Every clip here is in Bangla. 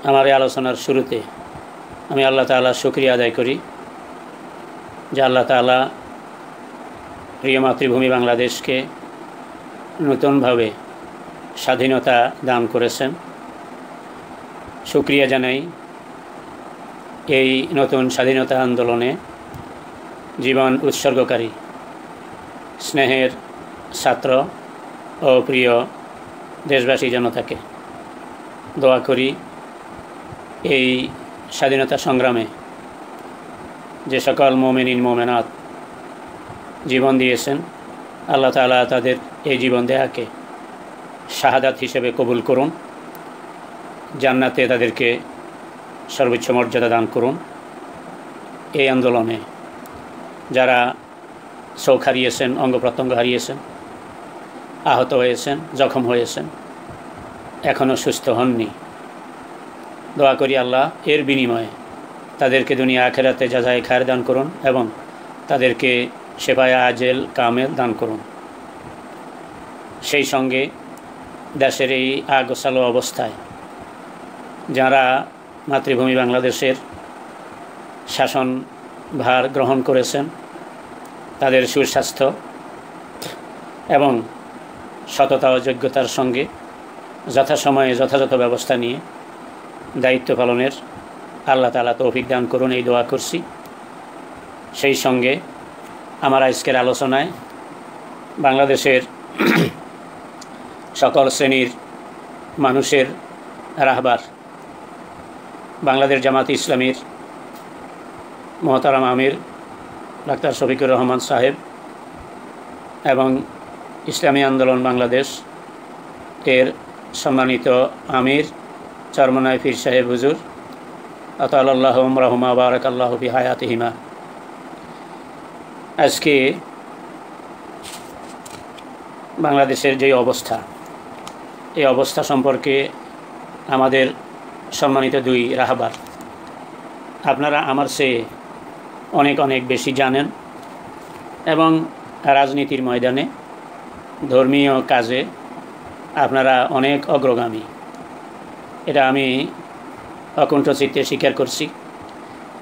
আমার এই আলোচনার শুরুতে আমি আল্লাহ তাআলার শুকরিয়া আদায় করি যে আল্লাহ তাআলা প্রিয় মাতৃভূমি বাংলাদেশকে নতুনভাবে স্বাধীনতা দান করেছেন। শুকরিয়া জানাই এই নতুন স্বাধীনতা আন্দোলনে জীবন উৎসর্গকারী স্নেহের ছাত্র ও প্রিয় দেশবাসী জনতাকে। দোয়া করি এই স্বাধীনতা সংগ্রামে যে সকল মুমিনিন মুমিনাত জীবন দিয়েছেন, আল্লাহ তাআলা তাদের এই জীবন দেয়াকে শাহাদাত হিসেবে কবুল করুন, জান্নাতে তাদেরকে সর্বোচ্চ মর্যাদা দান করুন। এই আন্দোলনে যারা চোখ হারিয়েছেন, অঙ্গ প্রত্যঙ্গ হারিয়েছেন, আহত হয়েছেন, জখম হয়েছেন, এখনও সুস্থ হননি, দোয়া করি আল্লাহ এর বিনিময়ে তাদেরকে দুনিয়া আখেরাতে জাযায়ে খায়ের দান করুন এবং তাদেরকে শেফায়ে আজেল কামেল দান করুন। সেই সঙ্গে দেশের এই আগোছালো অবস্থায় যারা মাতৃভূমি বাংলাদেশের শাসন ভার গ্রহণ করেছেন, তাদের সুস্বাস্থ্য এবং সততা ও যোগ্যতার সঙ্গে যথাসময়ে যথাযথ ব্যবস্থা নিয়ে দায়িত্ব পালনের আল্লাহ তাআলা তৌফিক দান করুন, এই দোয়া করছি। সেই সঙ্গে আমার আজকের আলোচনায় বাংলাদেশের সকল শ্রেণীর মানুষের রাহবার বাংলাদেশ জামাত ইসলামীর মহতারাম আমির ডাক্তার শফিকুর রহমান সাহেব এবং ইসলামী আন্দোলন বাংলাদেশ এর সম্মানিত আমির চরমনাই পীর সাহেব হুজুর আতাল্লাহু উমরাহুমা বারাকাল্লাহু ফি হায়াতিহিমা। আজকে বাংলাদেশের যে অবস্থা, এই অবস্থা সম্পর্কে আমাদের সম্মানিত দুই রাহবার আপনারা আমার চেয়ে অনেক অনেক বেশি জানেন এবং রাজনীতির ময়দানে ধর্মীয় কাজে আপনারা অনেক অগ্রগামী, এটা আমি অকুণ্ঠ চিত্তে স্বীকার করছি।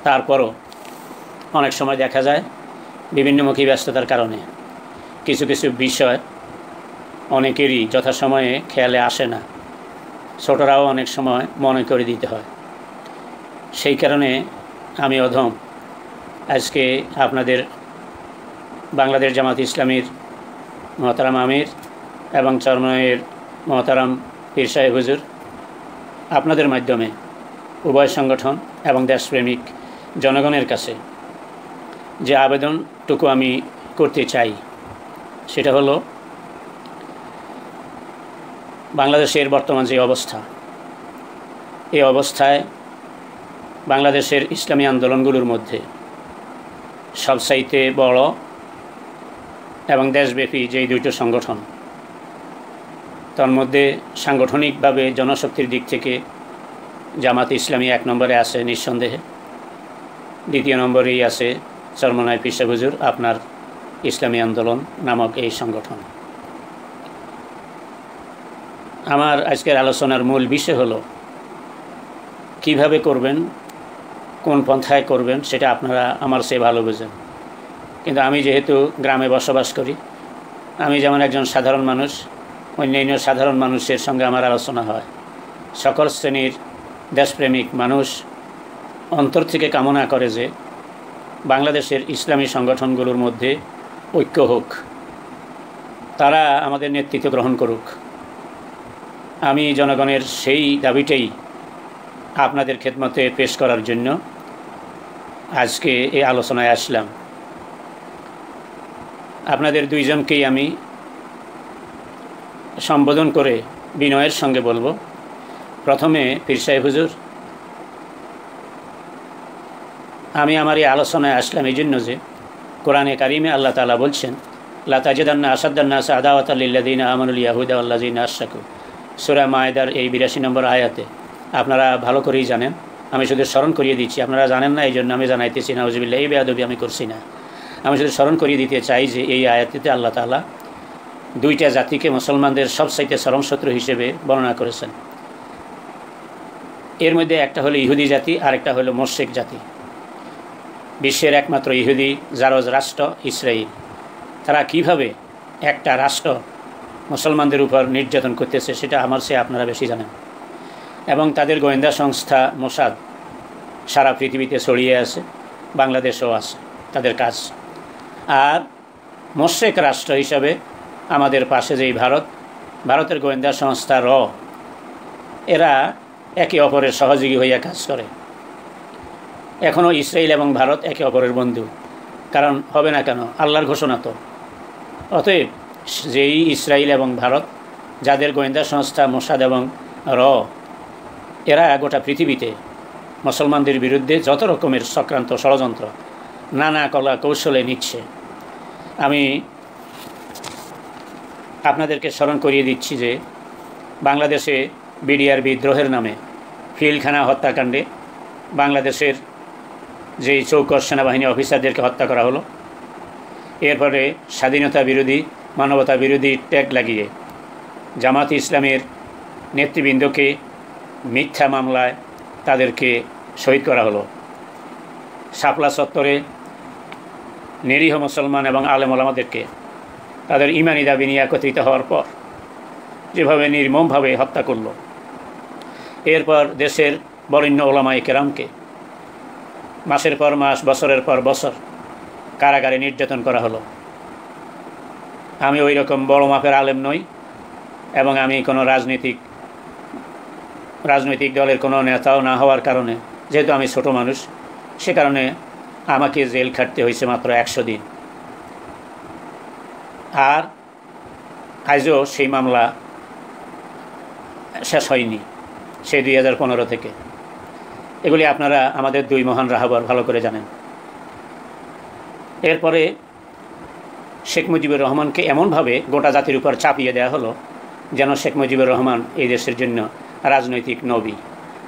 তারপরও অনেক সময় দেখা যায় বিভিন্নমুখী ব্যস্ততার কারণে কিছু কিছু বিষয় অনেকেরই যথাসময়ে খেয়ালে আসে না, ছোটরাও অনেক সময় মনে করে দিতে হয়। সেই কারণে আমি অধম আজকে আপনাদের বাংলাদেশ জামাত ইসলামীর মহতারাম আমির এবং চরমনাইয়ের মহতারাম পীর সাহেব হুজুর আপনাদের মাধ্যমে উভয় সংগঠন এবং দেশপ্রেমিক জনগণের কাছে যে আবেদনটুকু আমি করতে চাই সেটা হলো, বাংলাদেশের বর্তমান যে অবস্থা, এই অবস্থায় বাংলাদেশের ইসলামী আন্দোলনগুলোর মধ্যে সবচাইতে বড় এবং দেশব্যাপী যেই দুটো সংগঠন, তার মধ্যে সাংগঠনিকভাবে জনশক্তির দিক থেকে জামাত ইসলামী এক নম্বরে আছে নিঃসন্দেহে, দ্বিতীয় নম্বরেই আছে চরমনাই পীর সাহেব হুজুর আপনার ইসলামী আন্দোলন নামক এই সংগঠন। আমার আজকের আলোচনার মূল বিষয় হলো কিভাবে করবেন, কোন পন্থায় করবেন সেটা আপনারা আমার চেয়ে ভালো বোঝেন। কিন্তু আমি যেহেতু গ্রামে বসবাস করি, আমি যেমন একজন সাধারণ মানুষ, অন্যান্য সাধারণ মানুষের সঙ্গে আমার আলোচনা হয়। সকল শ্রেণীর দেশপ্রেমিক মানুষ অন্তর থেকে কামনা করে যে বাংলাদেশের ইসলামী সংগঠনগুলোর মধ্যে ঐক্য হোক, তারা আমাদের নেতৃত্ব গ্রহণ করুক। আমি জনগণের সেই দাবিটাই আপনাদের খেদমতে পেশ করার জন্য আজকে এই আলোচনায় আসলাম। আপনাদের দুইজনকেই আমি সম্বোধন করে বিনয়ের সঙ্গে বলবো। প্রথমে পীর সাহেব হুজুর, আমি আমার এই আলোচনায় আসলাম এই জন্য যে কোরআনে কারিমে আল্লাহ তাআলা বলছেন, লা তাজিদান্না আসাদ্দান্নাসি আদাওয়াতাল লিল্লাযিনা আমানুল ইয়াহুদা ওয়াল্লাযিনা আশরাকু। সূরা মায়েদার এই 82 নম্বর আয়াতে আপনারা ভালো করেই জানেন, আমি শুধু স্মরণ করিয়ে দিচ্ছি, আপনারা জানেন না এই জন্য আমি জানাইতেছি, নাউজুবিল্লাহ, এই বেয়াদবি আমি করছি না। আমি শুধু স্মরণ করিয়ে দিতে চাই যে এই আয়াতিতে আল্লাহ তাআলা দুইটা জাতিকে মুসলমানদের সবচাইতে চরম শত্রু হিসেবে বর্ণনা করেছেন। এর মধ্যে একটা হলো ইহুদি জাতি আর একটা হলো মোশরিক জাতি। বিশ্বের একমাত্র ইহুদি জারজ রাষ্ট্র ইসরায়েল, তারা কিভাবে একটা রাষ্ট্র মুসলমানদের উপর নির্যাতন করতেছে সেটা আমার চেয়ে আপনারা বেশি জানেন। এবং তাদের গোয়েন্দা সংস্থা মোসাদ সারা পৃথিবীতে ছড়িয়ে আছে, বাংলাদেশেও আছে তাদের কাজ। আর মোশরিক রাষ্ট্র হিসাবে আমাদের পাশে যেই ভারতের গোয়েন্দা সংস্থা এরা একে অপরের সহযোগী হইয়া কাজ করে। এখনও ইসরায়েল এবং ভারত একে অপরের বন্ধু, কারণ হবে না কেন, আল্লাহর ঘোষণা তো। অতএব যেই ইসরায়েল এবং ভারত, যাদের গোয়েন্দা সংস্থা মোসাদ এবং এরা গোটা পৃথিবীতে মুসলমানদের বিরুদ্ধে যত রকমের চক্রান্ত ষড়যন্ত্র নানা কলা কৌশলে নিচ্ছে। আমি আপনাদেরকে স্মরণ করিয়ে দিচ্ছি যে বাংলাদেশে বিডিআর বিদ্রোহের নামে ফিলখানা হত্যাকাণ্ডে বাংলাদেশের যেই চৌকস সেনাবাহিনী অফিসারদেরকে হত্যা করা হলো, এরপরে স্বাধীনতা বিরোধী মানবতা বিরোধী ট্যাগ লাগিয়ে জামাত ইসলামের নেতৃবৃন্দকে মিথ্যা মামলায় তাদেরকে শহীদ করা হলো। শাপলা চত্বরে নিরীহ মুসলমান এবং আলেম ওলামাদেরকে তাদের ইমানি দাবি নিয়ে একত্রিত হওয়ার পর যেভাবে নির্মমভাবে হত্যা করল, এরপর দেশের বরেণ্য ওলামায়ে কেরামকে মাসের পর মাস, বছরের পর বছর কারাগারে নির্যাতন করা হলো। আমি ওই রকম বড় মাপের আলেম নই এবং আমি কোনো রাজনৈতিক দলের কোনো নেতাও না হওয়ার কারণে, যেহেতু আমি ছোট মানুষ, সে কারণে আমাকে জেল খাটতে হয়েছে মাত্র 100 দিন। আর আজও সেই মামলা শেষ হয়নি, সেই 2015 থেকে। এগুলি আপনারা আমাদের দুই মহান রাহবার ভালো করে জানেন। এরপরে শেখ মুজিবুর রহমানকে এমনভাবে গোটা জাতির উপর চাপিয়ে দেওয়া হলো যেন শেখ মুজিবুর রহমান এই দেশের জন্য রাজনৈতিক নবী।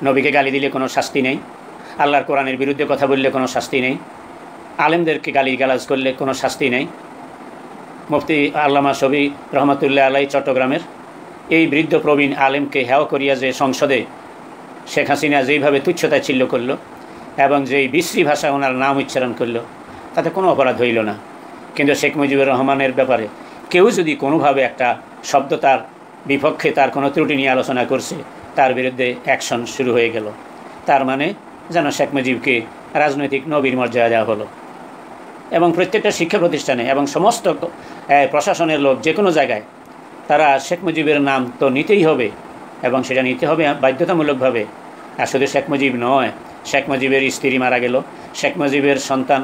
নবীকে গালি দিলে কোনো শাস্তি নেই, আল্লাহর কোরআনের বিরুদ্ধে কথা বললে কোনো শাস্তি নেই, আলেমদেরকে গালিগালাজ করলে কোনো শাস্তি নেই। মুফতি আল্লামা শফি রহমতুল্লাহ আলাই চট্টগ্রামের এই বৃদ্ধ প্রবীণ আলেমকে হেয় করিয়া যে সংসদে শেখ হাসিনা যেইভাবে তুচ্ছতায় ছিল্ল করল এবং যেই বিশ্রী ভাষা ওনার নাম উচ্চারণ করল, তাতে কোনো অপরাধ হইল না। কিন্তু শেখ মুজিবুর রহমানের ব্যাপারে কেউ যদি কোনোভাবে একটা শব্দ তার বিপক্ষে, তার কোনো ত্রুটি নিয়ে আলোচনা করছে, তার বিরুদ্ধে অ্যাকশন শুরু হয়ে গেল। তার মানে যেন শেখ মুজিবকে রাজনৈতিক নবীর মর্যাদা দেওয়া হলো। এবং প্রত্যেকটা শিক্ষা প্রতিষ্ঠানে এবং সমস্ত প্রশাসনের লোক যে কোনো জায়গায় তারা শেখ মুজিবের নাম তো নিতেই হবে, এবং সেটা নিতে হবে বাধ্যতামূলকভাবে। আর শুধু শেখ মুজিব নয়, শেখ মুজিবের স্ত্রী মারা গেল, শেখ মুজিবের সন্তান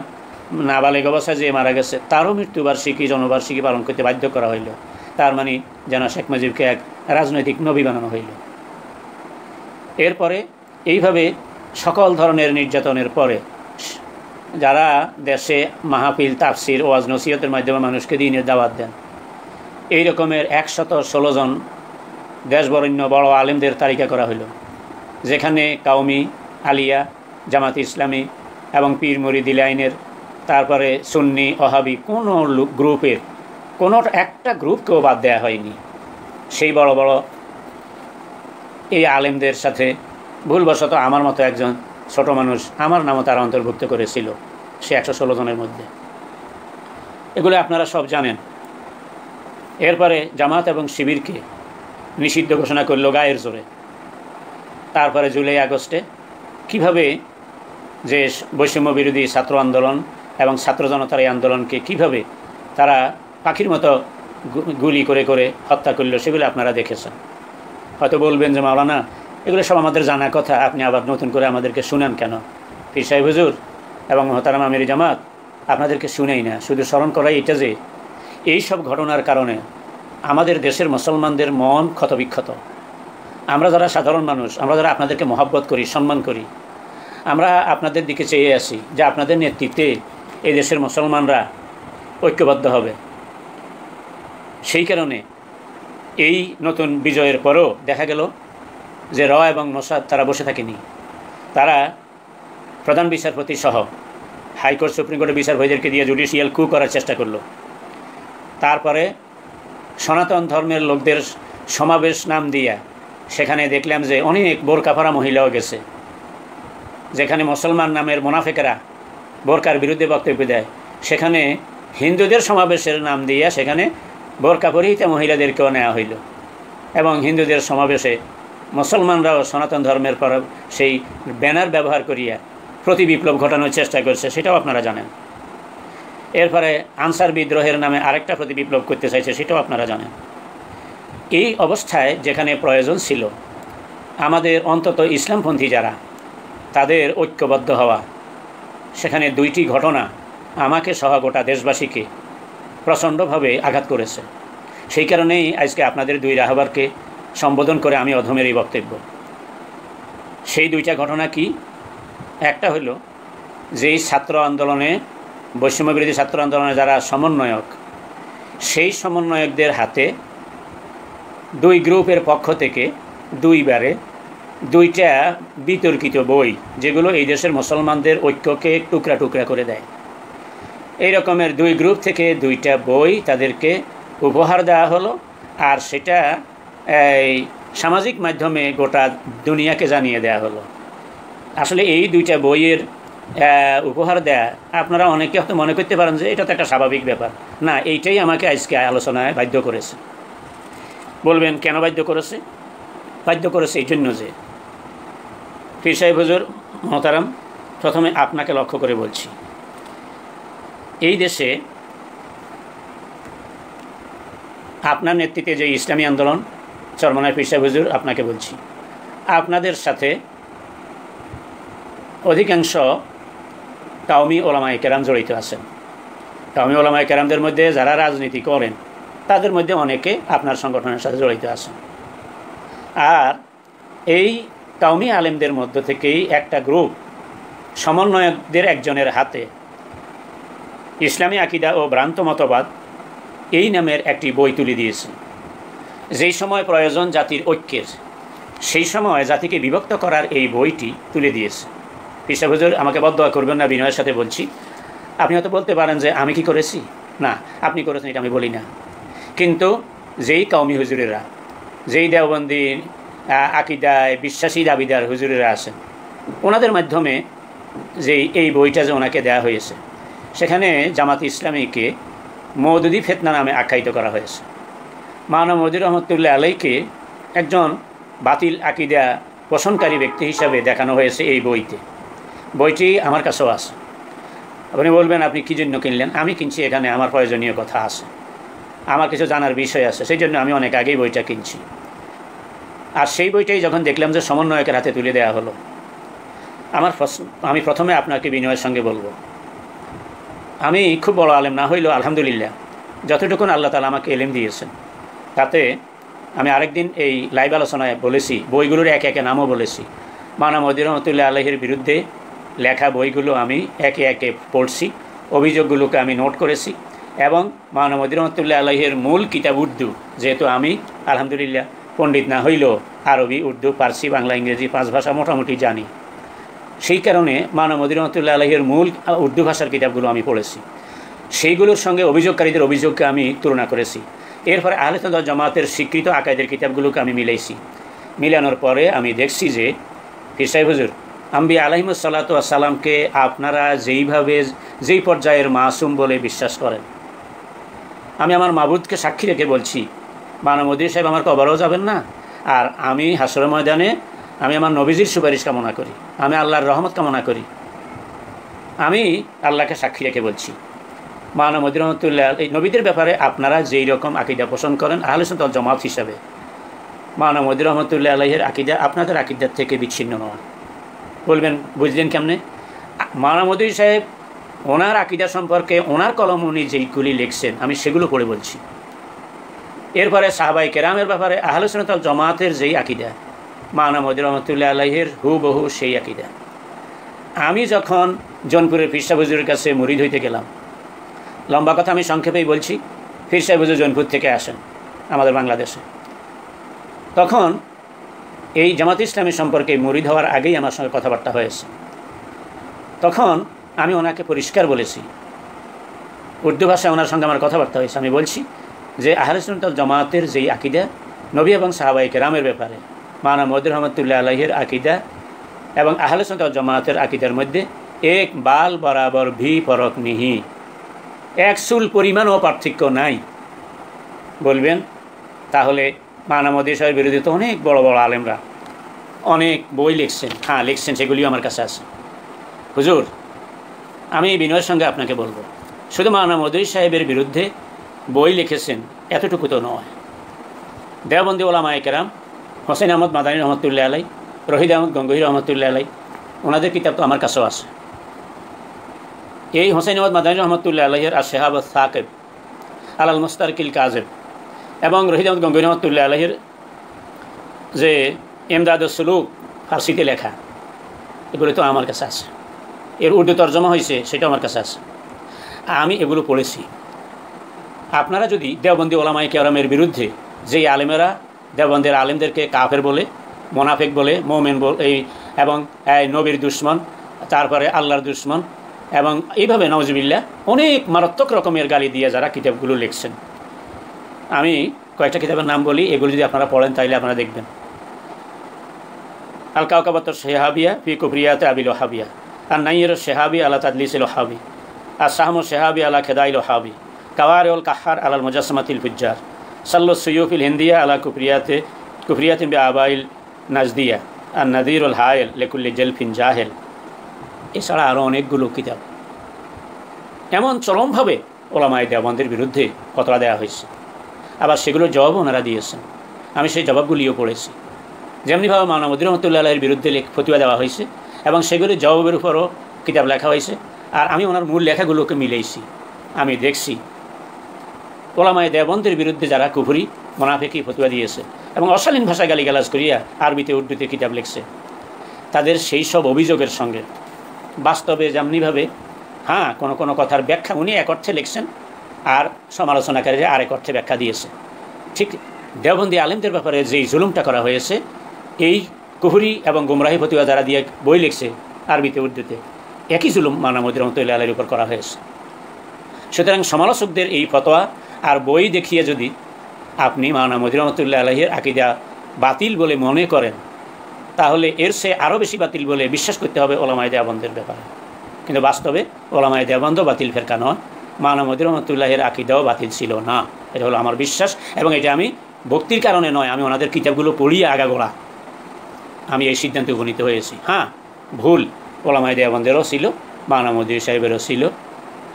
নাবালেগ অবস্থায় যে মারা গেছে, তারও মৃত্যুবার্ষিকী জন্মবার্ষিকী পালন করতে বাধ্য করা হইল। তার মানে যেন শেখ মুজিবকে এক রাজনৈতিক নবী বানানো হইল। এরপরে এইভাবে সকল ধরনের নির্যাতনের পরে যারা দেশে মাহফিল, তাফসির, ওয়াজ নসিহতের মাধ্যমে মানুষকে দ্বীনের দাওয়াত দেন, এই রকমের 116 জন দেশবরেণ্য বড় আলেমদের তালিকা করা হলো, যেখানে কাউমি, আলিয়া, জামাত ইসলামী এবং পীর মুরিদি লাইনের, তারপরে সুন্নি, ওহাবি, কোনো গ্রুপের কোনো একটা গ্রুপকেও বাদ দেওয়া হয়নি। সেই বড় বড় এই আলেমদের সাথে ভুলবশত আমার মতো একজন ছোট মানুষ, আমার নামও তারা অন্তর্ভুক্ত করেছিল সে 116 জনের মধ্যে। এগুলো আপনারা সব জানেন। এরপরে জামাত এবং শিবিরকে নিষিদ্ধ ঘোষণা করল গায়ের জোরে। তারপরে জুলাই আগস্টে কিভাবে যে বৈষম্য বিরোধী ছাত্র আন্দোলন এবং ছাত্র জনতার এই আন্দোলনকে কিভাবে তারা পাখির মতো গুলি করে করে হত্যা করলো, সেগুলো আপনারা দেখেছেন। হয়তো বলবেন যে মাওলানা, এগুলো সব আমাদের জানা কথা, আপনি আবার নতুন করে আমাদেরকে শুনান কেন? পীর সাহেব হুজুর এবং মোহতারাম আমির জামাত আপনাদেরকে শুনেই না, শুধু স্মরণ করাই এটা যে এই সব ঘটনার কারণে আমাদের দেশের মুসলমানদের মন ক্ষতবিক্ষত। আমরা যারা সাধারণ মানুষ, আমরা যারা আপনাদেরকে মহব্বত করি, সম্মান করি, আমরা আপনাদের দিকে চেয়ে আসি যে আপনাদের নেতৃত্বে এই দেশের মুসলমানরা ঐক্যবদ্ধ হবে। সেই কারণে এই নতুন বিজয়ের পরও দেখা গেল যে এবং মোসাদ তারা বসে থাকেনি। তারা প্রধান বিচারপতি সহ হাইকোর্ট, সুপ্রিম কোর্টের বিচারপতিদেরকে দিয়ে জুডিশিয়াল কু করার চেষ্টা করলো। তারপরে সনাতন ধর্মের লোকদের সমাবেশ নাম দিয়া সেখানে দেখলাম যে অনেক বোরকা পরা মহিলাও গেছে। যেখানে মুসলমান নামের মুনাফিকরা বোরকার বিরুদ্ধে বক্তব্য দেয়, সেখানে হিন্দুদের সমাবেশের নাম দিয়ে সেখানে বোরকা পরিহিত মহিলাদেরকেও নেওয়া হইল। এবং হিন্দুদের সমাবেশে মুসলমানরাও সনাতন ধর্মের পর সেই ব্যানার ব্যবহার করিয়া প্রতি বিপ্লব ঘটানোর চেষ্টা করছে, সেটাও আপনারা জানেন। এরপরে আনসার বিদ্রোহের নামে আরেকটা প্রতি বিপ্লব করতে চাইছে, সেটাও আপনারা জানেন। এই অবস্থায় যেখানে প্রয়োজন ছিল আমাদের অন্তত ইসলামপন্থী যারা, তাদের ঐক্যবদ্ধ হওয়া, সেখানে দুইটি ঘটনা আমাকে সহ গোটা দেশবাসীকে প্রচণ্ডভাবে আঘাত করেছে। সেই কারণেই আজকে আপনাদের দুই রাহবারকে সম্বোধন করে আমি অধমের এই বক্তব্য। সেই দুইটা ঘটনা কি? একটা হলো যেই ছাত্র আন্দোলনে, বৈষম্যবিরোধী ছাত্র আন্দোলনে যারা সমন্বয়ক, সেই সমন্বয়কদের হাতে দুই গ্রুপের পক্ষ থেকে দুইবারে দুইটা বিতর্কিত বই, যেগুলো এই দেশের মুসলমানদের ঐক্যকে টুকরা টুকরা করে দেয়, এই রকমের দুই গ্রুপ থেকে দুইটা বই তাদেরকে উপহার দেওয়া হলো। আর সেটা এই সামাজিক মাধ্যমে গোটা দুনিয়াকে জানিয়ে দেওয়া হলো। আসলে এই দুইটা বইয়ের উপহার দেয়া আপনারা অনেকে হয়তো মনে করতে পারেন যে এটা তো একটা স্বাভাবিক ব্যাপার। না, এইটাই আমাকে আজকে আলোচনায় বাধ্য করেছে। বলবেন কেন বাধ্য করেছে? বাধ্য করেছে এই জন্য যে পীর সাহেব হুজুর মোহতারাম, প্রথমে আপনাকে লক্ষ্য করে বলছি, এই দেশে আপনার নেতৃত্বে যে ইসলামী আন্দোলন, চরমনায় পীর সাহেব হুজুর আপনাকে বলছি, আপনাদের সাথে অধিকাংশ কাওমি ওলামায়ে কেরাম জড়িত আছেন। কাওমি ওলামায়ে কেরামদের মধ্যে যারা রাজনীতি করেন, তাদের মধ্যে অনেকে আপনার সংগঠনের সাথে জড়িত আছেন। আর এই কাওমি আলেমদের মধ্য থেকেই একটা গ্রুপ সমন্বয়কদের একজনের হাতে ইসলামী আকিদা ও ভ্রান্ত মতবাদ এই নামের একটি বই তুলে দিয়েছে। যেই সময় প্রয়োজন জাতির ঐক্যের, সেই সময় জাতিকে বিভক্ত করার এই বইটি তুলে দিয়েছে। পীর সাহেব হুজুর আমাকে বদদোয়া করবেন না, বিনয়ের সাথে বলছি। আপনি হয়তো বলতে পারেন যে আমি কি করেছি? না, আপনি করেছেন এটা আমি বলি না। কিন্তু যেই কাওমি হুজুরেরা, যেই দেওবন্দি আকিদায় বিশ্বাসী দাবিদার হুজুরেরা আছেন, ওনাদের মাধ্যমে যেই এই বইটা যে ওনাকে দেওয়া হয়েছে, সেখানে জামাত ইসলামীকে মওদুদি ফিতনা নামে আখ্যায়িত করা হয়েছে। মাওলানা মওদুদি রহমতুল্লাহ আলাইকে একজন বাতিল আকিদা পোষণকারী ব্যক্তি হিসাবে দেখানো হয়েছে এই বইতে। বইটি আমার কাছেও আছে। আপনি বলবেন আপনি কী জন্য কিনলেন? আমি কিনছি, এখানে আমার প্রয়োজনীয় কথা আছে, আমার কিছু জানার বিষয় আছে, সেই জন্য আমি অনেক আগেই বইটা কিনছি। আর সেই বইটাই যখন দেখলাম যে সমন্বয়কের হাতে তুলে দেওয়া হলো, আমি প্রথমে আপনাকে বিনয়ের সঙ্গে বলবো, আমি খুব বড় আলেম না হইলেও আলহামদুলিল্লাহ যতটুকুন আল্লাহ তাআলা আমাকে এলেম দিয়েছেন, তাতে আমি আরেকদিন এই লাইভ আলোচনায় বলেছি, বইগুলোর একে একে নামও বলেছি। মাওলানা মওদুদি রহমতুল্লাহ আলাইহির বিরুদ্ধে লেখা বইগুলো আমি একে একে পড়ছি, অভিযোগগুলোকে আমি নোট করেছি। এবং মাওলানা মওদুদি রহমতুল্লাহ আলাইহির মূল কিতাব উর্দু, যেহেতু আমি আলহামদুলিল্লাহ পণ্ডিত না হইলেও আরবি, উর্দু, পার্সি, বাংলা, ইংরেজি 5 ভাষা মোটামুটি জানি, সেই কারণে মাওলানা মওদুদি রহমতুল্লাহ আলাইহির মূল উর্দু ভাষার কিতাবগুলো আমি পড়েছি। সেইগুলোর সঙ্গে অভিযোগকারীদের অভিযোগকে আমি তুলনা করেছি। এরপরে আহলে সুন্নাত ওয়াল জামাতের স্বীকৃত আকায়েদের কিতাবগুলোকে আমি মিলাইছি। মিলানোর পরে আমি দেখছি যে পীর সাহেব হুজুর আম্বিয়া আলাইহিমুস সালাতু ওয়াস সালামকে আপনারা যেই পর্যায়ের মাসুম বলে বিশ্বাস করেন, আমি আমার মাবুদকে সাক্ষী রেখে বলছি, মাওলানা মওদুদি সাহেব আমার কবরেও যাবেন না। আর আমি হাসরের ময়দানে আমি আমার নবীজির সুপারিশ কামনা করি, আমি আল্লাহর রহমত কামনা করি। আমি আল্লাহকে সাক্ষী রেখে বলছি, মাওলানা মওদুদি রহমতুল্লাহ এই নবীদের ব্যাপারে আপনারা যেই রকম আকিদা পোষণ করেন আহলে সুন্নাত ওয়াল জামাত হিসাবে, মাওলানা মওদুদি রহমতুল্লাহ আলাইহির আকিদা আপনাদের আকিদার থেকে বিচ্ছিন্ন নয়। বলবেন বুঝলেন কেমনে? মাওলানা মওদুদি সাহেব ওনার আকিদা সম্পর্কে ওনার কলম উনি যেইগুলি লিখছেন আমি সেগুলো পড়ে বলছি। এরপরে সাহাবায়ে কেরামের ব্যাপারে আহলে সুন্নাত ওয়াল জামাতের যেই আকিদা, মাওলানা মওদুদি রহমতুল্লাহ আলাইহির হুবহু সেই আকিদা। আমি যখন জৌনপুরের পীর সাহেব হুজুরের কাছে মুরিদ হইতে গেলাম, লম্বা কথা আমি সংক্ষেপেই বলছি, পীর সাহেব হুজুর জৌনপুর থেকে আসেন আমাদের বাংলাদেশে। তখন এই জামাত ইসলামী সম্পর্কে মুরিদ হওয়ার আগেই আমার সঙ্গে কথাবার্তা হয়েছে। তখন আমি ওনাকে পরিষ্কার বলেছি, উর্দু ভাষায় ওনার সঙ্গে আমার কথাবার্তা হয়েছে, আমি বলছি যে আহলে সুন্নাত ওয়াল জামাতের যেই আকিদা নবী এবং সাহাবায়ে কেরামের ব্যাপারে, মাওলানা মওদুদ রহমতুল্লাহ আলাইহির আকিদা এবং আহলে সুন্নাত ওয়াল জামাতের আকিদার মধ্যে এক বাল বরাবর ভি ফরক নিহি, এক চুল পরিমাণও পার্থক্য নাই বলবেন, তাহলে মাওলানা মওদুদ সাহেবের বিরুদ্ধে তো অনেক বড় বড় আলেমরা অনেক বই লিখছেন। হ্যাঁ লিখছেন, সেগুলিও আমার কাছে আছে। হুজুর, আমি বিনয়ের সঙ্গে আপনাকে বলবো, শুধু মাওলানা মওদুদ সাহেবের বিরুদ্ধে বই লিখেছেন এতটুকু তো নয়। দেওবন্দি ওলামায়ে কেরাম হোসেন আহমদ মাদানী রহমতুল্লাহ আলাই, রহিদ আহমদ গঙ্গোহী রহমতুল্লাহ আলাই, ওনাদের কিতাব তো আমার কাছেও আছে। এই হোসেন আহমদ মাদানী রহমতুল্লাহ আলাইয়ের আর শেহাব সাকিব আলাল মুস্তারকিল কাজেব এবং রহিদ আহমদ গঙ্গোহী রহমতুল্লাহ আলাইয়ের যে ইমদাদুস সুলুক ফার্সিতে লেখা, এগুলো তো আমার কাছে আছে। এর উর্দু তর্জমা হয়েছে, সেটাও আমার কাছে আছে। আমি এগুলো পড়েছি। আপনারা যদি দেওবন্দি ওলামায়ে কেরামের বিরুদ্ধে যেই আলেমেরা দেওবন্দের আলেমদেরকে কাফের বলে, মোনাফেক বলে, মোমেন বলে, এবং নবীর দুশ্মন, তারপরে আল্লাহর দুশ্মন, এবং এইভাবে নওজুবিল্লাহ অনেক মারাত্মক রকমের গালি দিয়ে যারা কিতাবগুলো লিখছেন, আমি কয়েকটা কিতাবের নাম বলি, এগুলো যদি আপনারা পড়েন তাইলে আপনারা দেখবেন। আল কাওকাবাত শেহাবিয়া ফি কুফরিয়াতে আবিল ওহাবিয়া, আর নাইয়ের শেহাবি আলা তাদলিসিল ওহাবি, আর সাহম শেহাবি আলা খেদাইল ওহাবি, কাওয়ার উল কাহার আলাল মুজাসসামাতিল ফুজ্জার, সাল্লুস সুয়ুফিল হিন্দিয়া আলা কুফরিয়াতিন বি আবাইল নাজদিয়া, আর নাদিরুল হায়েল লেকুল্লি জেলফিন জাহেল। এছাড়া আরও অনেকগুলো কিতাব এমন চরমভাবে ওলামায়ে দেওবন্দের বিরুদ্ধে ফতোয়া দেওয়া হয়েছে, আবার সেগুলোর জবাবও ওনারা দিয়েছেন। আমি সেই জবাবগুলিও পড়েছি। যেমনিভাবে মাওলানা মওদুদ রহমতুল্লাহ আলাইহির বিরুদ্ধে ফতোয়া দেওয়া হয়েছে এবং সেগুলির জবাবের উপরও কিতাব লেখা হয়েছে, আর আমি ওনার মূল লেখাগুলোকে মিলেইছি। আমি দেখছি ওলামায়ে দেওবন্দের বিরুদ্ধে যারা কুফরি মোনাফিকি ফতোয়া দিয়েছে এবং অশালীন ভাষায় গালিগালাজ করিয়া আরবিতে উর্দুতে কিতাব লিখছে, তাদের সেই সব অভিযোগের সঙ্গে বাস্তবে যেমনিভাবে হ্যাঁ কোনো কোনো কথার ব্যাখ্যা উনি এক অর্থে লিখছেন আর সমালোচনাকারীরা আরেক অর্থে ব্যাখ্যা দিয়েছে, ঠিক দেওবন্দি আলেমদের ব্যাপারে যেই জুলুমটা করা হয়েছে, এই কুফরি এবং গুমরাহি ফতোয়া যারা দিয়ে বই লিখছে আরবিতে উর্দুতে, একই জুলুম মাওলানা মওদুদ রহমতুল্লাহ আলাইহির উপর করা হয়েছে। সুতরাং সমালোচকদের এই ফতোয়া আর বই দেখিয়ে যদি আপনি মাওলানা মওদুদ রহমতুল্লাহ আলাইহির আকিদা বাতিল বলে মনে করেন, তাহলে এর সে আরও বেশি বাতিল বলে বিশ্বাস করতে হবে ওলামায়ে দেওবন্দের ব্যাপারে। কিন্তু বাস্তবে ওলামায়ে দেওবন্দ বাতিল ফেরকা নয়, মাওলানা মওদুদ রহমতুল্লাহের আকিদাও বাতিল ছিল না, এটা হলো আমার বিশ্বাস। এবং এটা আমি ভক্তির কারণে নয়, আমি ওনাদের কিতাবগুলো পড়িয়ে আগাগোড়া আমি এই সিদ্ধান্তে উপনীত হয়েছি। হ্যাঁ ভুল ওলামায়ে দেওবন্দেরও ছিল, মাওলানা মওদুদ সাহেবেরও ছিল।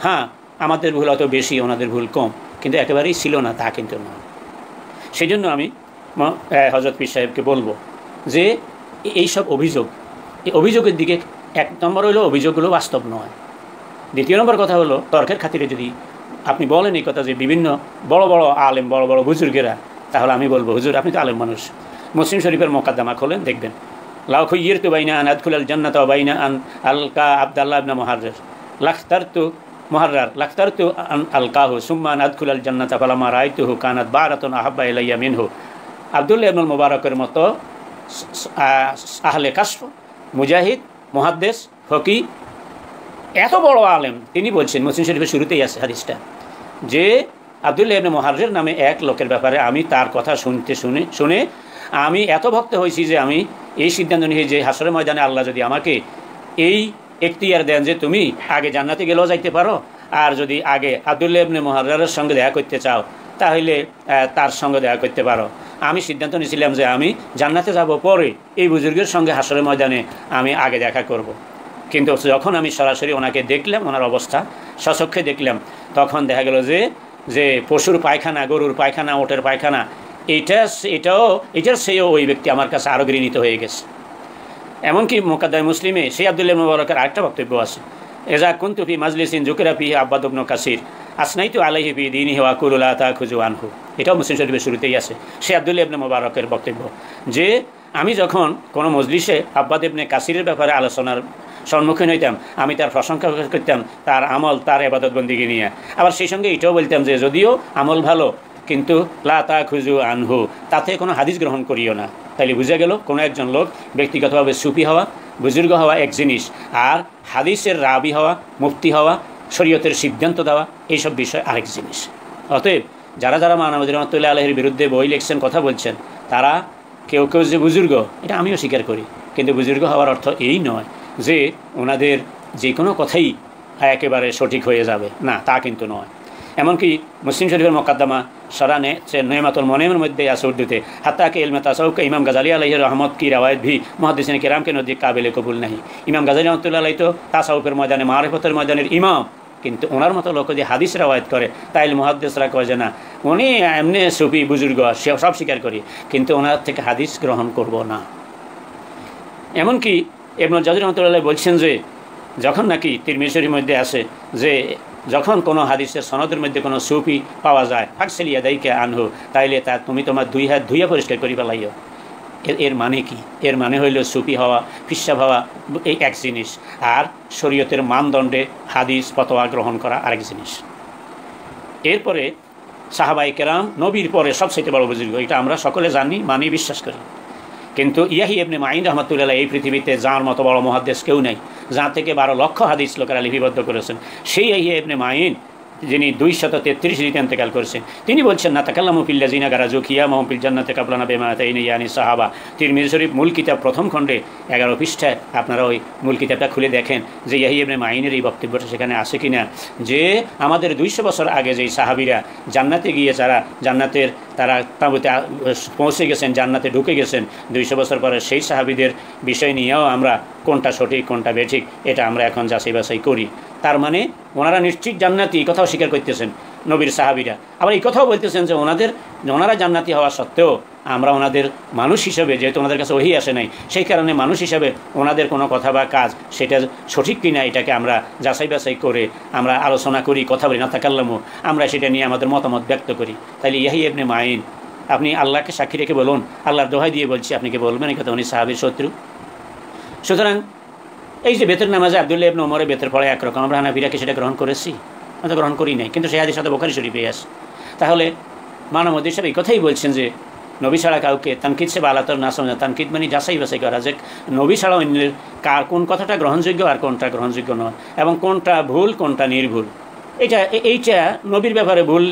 হ্যাঁ আমাদের ভুল অত বেশি, ওনাদের ভুল কম, কিন্তু একেবারেই ছিল না তা কিন্তু নয়। সেই জন্য আমি হযরত পীর সাহেবকে বলবো যে এইসব অভিযোগ, এই অভিযোগের দিকে এক নম্বর হলো অভিযোগগুলো বাস্তব নয়। দ্বিতীয় নম্বর কথা হলো তর্কের খাতিরে যদি আপনি বলেন এই কথা যে বিভিন্ন বড় বড় আলেম, বড় বড় বুজুর্গেরা, তাহলে আমি বলবো হুজুর আপনি তো আলেম মানুষ, মুসলিম শরীফের মোকাদ্দমা খোলেন, দেখবেন লাউ খুইয়িরতু বাইনা আন আদখুলাল জান্নাত ওয়া বাইনা আন আলকা আব্দুল্লাহ ইবনে মুহাররির লাখতারতু আন আলকাহু সুম্মা আন আদখুলাল জান্নাত ফালামা রাআইতুহু কানাত বারাতুন আহাব্বা ইলাইয়া মিনহু। আব্দুল্লাহ ইবনুল মুবারকের মতো আহলে কাশফ, মুজাহিদ, মুহাদ্দিস, ফকিহ, এত বড় আলেম, তিনি বলছেন, মুসলিম শরীফের শুরুতেই আছে হাদিসটা, যে আব্দুল্লাহ ইবনে মুহাররির নামে এক লোকের ব্যাপারে আমি তার কথা শুনে আমি এত ভক্ত হয়েছি যে আমি এই সিদ্ধান্ত নিয়ে যে হাসরের ময়দানে আল্লাহ যদি আমাকে এই এখতিয়ার দেন যে তুমি আগে জান্নাতে গেলেও যাইতে পারো, আর যদি আগে আব্দুল্লাহ ইবনে মুহাররিরের সঙ্গে দেখা করতে চাও তাহলে তার সঙ্গে দেখা করতে পারো, আমি সিদ্ধান্ত নিয়েছিলাম যে আমি জান্নাতে যাব পরে, এই বুজুর্গের সঙ্গে হাসরের ময়দানে আমি আগে দেখা করব। কিন্তু যখন আমি সরাসরি ওনাকে দেখলাম, ওনার অবস্থা সচক্ষে দেখলাম, তখন দেখা গেল যে পশুর পায়খানা, গরুর পায়খানা, ওটের পায়খানা, এটার সেও ওই ব্যক্তি আমার কাছে আরও ঘৃণিত হয়ে গেছে। এমনকি মুকাদ্দামে মুসলিমে সেই আব্দুল্লাহ ইবনে মুবারকের আরেকটা বক্তব্য আছে, এজা কুনতু ফি মাজলিসিন যুকিরা ফিহি আব্বাদ ইবনে কাসির আসনাইতু আলাইহি ফি দীনিহি ওয়া কুলু লা তাখুযু আনহু। এটাও মুসলিম শরীফের শুরুতেই আছে, সেই আব্দুল্লাহ ইবনে মুবারকের বক্তব্য, যে আমি যখন কোনো মজলিসে আব্বাদ ইবনে কাসিরের ব্যাপারে আলোচনার সম্মুখীন হইতাম, আমি তার প্রশংসা করতাম, তার আমল, তার ইবাদত বন্দিগি নিয়ে। আবার সেই সঙ্গে এটাও বলতাম যে যদিও আমল ভালো, কিন্তু লা তাখুযু আনহু, তাতে কোনো হাদিস গ্রহণ করিও না। তাইলে বুঝা গেল কোনো একজন লোক ব্যক্তিগতভাবে সুফি হওয়া, বুজুর্গ হওয়া এক জিনিস, আর হাদিসের রাবি হওয়া, মুফতি হওয়া, শরীয়তের সিদ্ধান্ত দেওয়া, এইসব বিষয় আরেক জিনিস। অতএব যারা মাওলানা মওদুদ রহমতুল্লাহ আলাইহির বিরুদ্ধে বই লিখছেন, কথা বলছেন, তারা কেউ কেউ যে বুজুর্গ, এটা আমিও স্বীকার করি, কিন্তু বুজুর্গ হওয়ার অর্থ এই নয় যে ওনাদের যে কোনো কথাই একেবারে সঠিক হয়ে যাবে, না, তা কিন্তু নয়। এমনকি মুসলিম শরীফের মোকাদ্দমা সরানে নেমাতুল মনেমের মধ্যে আছে উর্দুতে, হাত্তাকে ইলমে তাসাউফ কে ইমাম গাজালি আলাইহি রহমত কি রवायत भी মুহাদ্দিসিন কিরাম के नज़दीक काबिल कबूल नहीं। ইমাম গাজালি রহমতুল্লাহ আলাইহি তো তাসাউফের ময়দানে, মারিফতের ময়দানের ইমাম, কিন্তু ওনার মতো লোক যে হাদিস রवायत করে তাইলে মুহাদ্দিসরা কয় যে না, উনি এমনি সুফি বুজুর্গ, সব স্বীকার করি, কিন্তু ওনার থেকে হাদিস গ্রহণ করব না। এমনকি ইবনুল জাওজি রহমতুল্লাহ বলছেন যে যখন নাকি তিরমিজি শরীফের মধ্যে আছে যে যখন কোনো হাদিসের সনদের মধ্যে কোনো সুফি পাওয়া যায়, ফাকসিলিয়া দাইকে আনহু, তাইলে তা তুমি তোমার 2 হাত ধুইয়া পরিষ্কার করি ফেলাইও। এর মানে কি? এর মানে হইল সুফি হওয়া, ফিসাব হওয়া এই এক জিনিস, আর শরীয়তের মানদণ্ডে হাদিস ফতোয়া গ্রহণ করা আরেক জিনিস। এরপরে সাহাবায়ে কেরাম নবীর পরে সবচেয়ে বড় বুজুর্গ, এটা আমরা সকলে জানি, মানি, বিশ্বাস করি। কিন্তু ইয়াহিয়া ইবনে মাঈন রাহমাতুল্লাহ এই পৃথিবীতে যার মতো বড় মুহাদ্দিস কেউ নাই, যা থেকে 12 লক্ষ হাদিস লোকেরা লিপিবদ্ধ করেছেন। সেই ইয়াহিয়া ইবনে মাঈন যিনি 233 হিজরিতে ইন্তেকাল করেছেন, তিনি বলছেন না তাকাল্লামু ফিল লাযিনা গারাজু কিয়ামাহুম ফিল জান্নাতি কাবলানা বিমাতাইনি ইয়ানি সাহাবা। তিরমিজি শরীফ মূল কিতাব প্রথম খণ্ডে 11 পৃষ্ঠায় আপনারা ওই মূল কিতাবটা খুলে দেখেন যে ইয়াহিয়া ইবনে মাঈনের এই বক্তব্যটা সেখানে আছে কিনা, যে আমাদের 200 বছর আগে যেই সাহাবীরা জান্নাতে গিয়ে তারা তাঁবুতে পৌঁছে গেছেন, জান্নাতে ঢুকে গেছেন, 200 বছর পরে সেই সাহাবীদের বিষয় নিয়েও আমরা কোনটা সঠিক কোনটা বেঠিক এটা আমরা এখন যাচাই বাছাই করি। তার মানে ওনারা নিশ্চিত জান্নাতি, এই কথাও স্বীকার করতেছেন নবীর সাহাবীরা। আবার এই কথাও বলতেছেন যে ওনারা জান্নাতি হওয়া সত্ত্বেও আমরা ওনাদের মানুষ হিসেবে, যেহেতু ওনাদের কাছে ওহী আসে নাই, সেই কারণে মানুষ হিসেবে ওনাদের কোনো কথা বা কাজ সেটা সঠিক কিনা এটাকে আমরা যাচাই বাছাই করে আমরা আলোচনা করি, কথা বলি, না তাকাল্লামু, আমরা সেটা নিয়ে আমাদের মতামত ব্যক্ত করি। তাইলে ইয়াহিয়া ইবনে মাঈন, আপনি আল্লাহকে সাক্ষী রেখে বলুন, আল্লাহর দোহাই দিয়ে বলছি, আপনি কি বলবেন এই কথা উনি সাহাবীর শত্রু? সুতরাং এই যে বেতের নামাজে আব্দুল্লাহ ইবনে ওমরের বেতের পড়ে একরকম, আমরা হানাফিরা কি সেটা গ্রহণ করেছি? আমরা গ্রহণ করি নাই, কিন্তু সেই হাদিস সাথে বুখারী শরীফে আছে। তাহলে মানবমুদ্দিন সাহেব এই কথাই বলছেন যে নবী ছাড়া কাউকে তানকিদ সে বালাতর না সমঝা, তানকিদ মানে যাচাই বাছাই করা, যে নবী ছাড়া অন্যের কার কোন কথাটা গ্রহণযোগ্য আর কোনটা গ্রহণযোগ্য নয়, এবং কোনটা ভুল কোনটা নির্ভুল। এইটা নবীর ব্যাপারে ভুল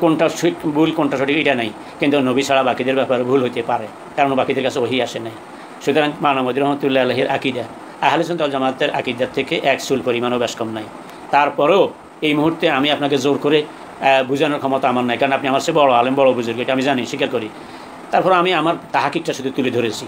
কোনটা ভুল কোনটা সঠিক এটা নাই, কিন্তু নবী ছাড়া বাকিদের ব্যাপারে ভুল হতে পারে, কারণ বাকিদের কাছে ওহী আসে নাই। সুতরাং মানবমুদ্দিন রহমতুল্লাহ আলাইহির আকীদা আহলে সুন্নাত ওয়াল জামাতের আকীদার থেকে এক চুল পরিমাণও বেশ কম নাই। তারপরেও এই মুহূর্তে আমি আপনাকে জোর করে বোঝানোর ক্ষমতা আমার নাই, কারণ আপনি আমার সে বড় আলেম, বড় বুজুর্গ, এটা আমি জানি, স্বীকার করি। তারপর আমি আমার তাহাকিকটা শুধু তুলে ধরেছি।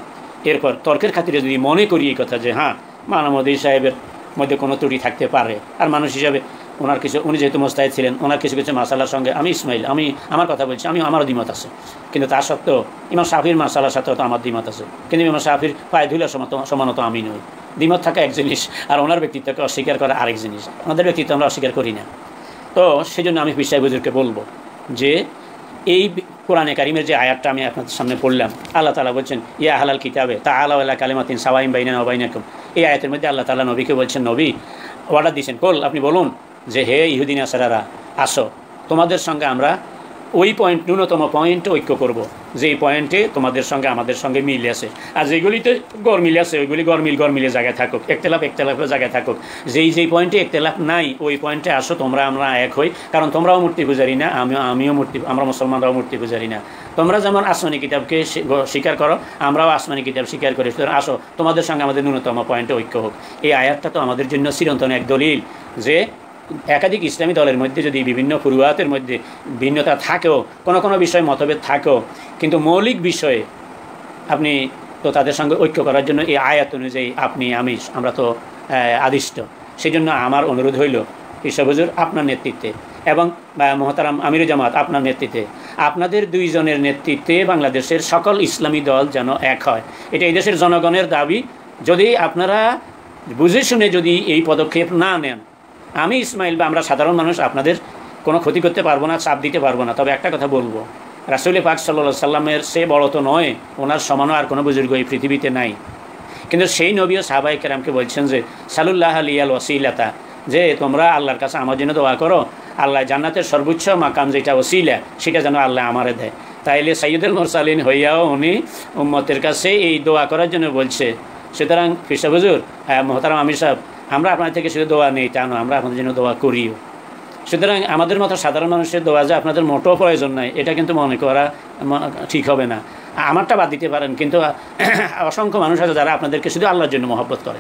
এরপর তর্কের খাতিরে যদি মনে করি এই কথা যে হ্যাঁ মানবমুদ্দিন সাহেবের মধ্যে কোনো ত্রুটি থাকতে পারে, আর মানুষ হিসাবে ওনার কিছু, উনি যেহেতু মুস্তাহিদ ছিলেন, ওনার কিছু কিছু মাসালার সঙ্গে আমি ইসমাইল, আমি আমার কথা বলছি, আমারও দ্বিমত আছে, কিন্তু তা সত্ত্বেও ইমাম শাফির মাসালার সাথেও তো আমার দ্বিমত আছে, কিন্তু ইমাম শাফির পায়ে ধুলার সমানত আমি নই। দ্বিমত থাকা এক জিনিস, আর ওনার ব্যক্তিত্বকে অস্বীকার করা আরেক জিনিস। ওনাদের ব্যক্তিত্ব আমরা অস্বীকার করি না। তো সেই জন্য আমি পীর সাহেব হুজুরকে বলবো যে এই কোরআনে কারিমের যে আয়াতটা আমি আপনাদের সামনে পড়লাম, আল্লাহ তাআলা বলছেন ইয়া আহলাল কিতাবে তাআলাউ ইলা কালিমাতিন সাওয়াইন বাইনানা ওয়া বাইনাকুম। এই আয়াতের মধ্যে আল্লাহ তাআলা নবীকে বলছেন, নবী অর্ডার দিয়েছেন, কল আপনি বলুন যে হে ইহুদি নাসারারা, আসো তোমাদের সঙ্গে আমরা ওই ন্যূনতম পয়েন্টে ঐক্য করব, যেই পয়েন্টে তোমাদের সঙ্গে আমাদের সঙ্গে মিল আছে, আর যেগুলিতে গরমিল আছে ওইগুলি গরমিলে জায়গায় থাকুক, একতেলাফের জায়গায় থাকুক। যেই পয়েন্টে একতেলাফ নাই ওই পয়েন্টে আসো, আমরা এক হই, কারণ তোমরাও মূর্তি পূজারি না, আমরা মুসলমানরাও মূর্তি পূজারি না। তোমরা যেমন আসমানি কিতাবকে স্বীকার করো, আমরাও আসমানি কিতাব স্বীকার করি, সুতরাং আসো তোমাদের সঙ্গে আমাদের ন্যূনতম পয়েন্টে ঐক্য হোক। এই আয়াতটা তো আমাদের জন্য চিরন্তন এক দলিল যে একাধিক ইসলামী দলের মধ্যে যদি বিভিন্ন ফুরুয়াতের মধ্যে ভিন্নতা থাকেও, কোনো বিষয়ে মতভেদ থাকেও, কিন্তু মৌলিক বিষয়ে আপনি তো তাদের সঙ্গে ঐক্য করার জন্য এই আয়াত অনুযায়ী আপনি আমরা তো আদিষ্ট। সেই জন্য আমার অনুরোধ হইল পীর সাহেব হুজুর আপনার নেতৃত্বে এবং মহতারাম আমিরুল জামাত আপনার নেতৃত্বে, আপনাদের দুইজনের নেতৃত্বে বাংলাদেশের সকল ইসলামী দল যেন এক হয়, এটা এই দেশের জনগণের দাবি। যদি আপনারা বুঝে শুনে যদি এই পদক্ষেপ না নেন, আমি ইসমাইল বা আমরা সাধারণ মানুষ আপনাদের কোনো ক্ষতি করতে পারবো না, চাপ দিতে পারবো না। তবে একটা কথা বলবো, রাসূল পাক সাল্লাল্লাহু আলাইহি সাল্লামের সে বড় তো নয়, ওনার সমানও আর কোনো বুজুর্গ এই পৃথিবীতে নাই, কিন্তু সেই নবী ও সাহাবায়ে কেরামকে বলছেন যে সালুল্লাহ লিয়াল ওয়াসিলাতা, যে তোমরা আল্লাহর কাছে আমার জন্য দোয়া করো, আল্লাহ জান্নাতের সর্বোচ্চ মাকাম যেটা ওসিলা সেটা যেন আল্লাহ আমারে দেয়। তাইলে সাইয়্যিদুল মুরসালিন হইয়াও উনি উম্মতের কাছে এই দোয়া করার জন্য বলছে। সুতরাং পীর সাহেব হুজুর, মহতারাম আমির সাহেব, আমরা আপনাদের থেকে শুধু দোয়া নেই তা নয়, আমরা আপনাদের জন্য দোয়া করিও। সুতরাং আমাদের মতো সাধারণ মানুষের দোয়া যে আপনাদের মোটেও প্রয়োজন নাই, এটা কিন্তু মনে করা ঠিক হবে না। আমারটা বাদ দিতে পারেন, কিন্তু অসংখ্য মানুষ আছে যারা আপনাদেরকে শুধু আল্লাহর জন্য মহব্বত করে।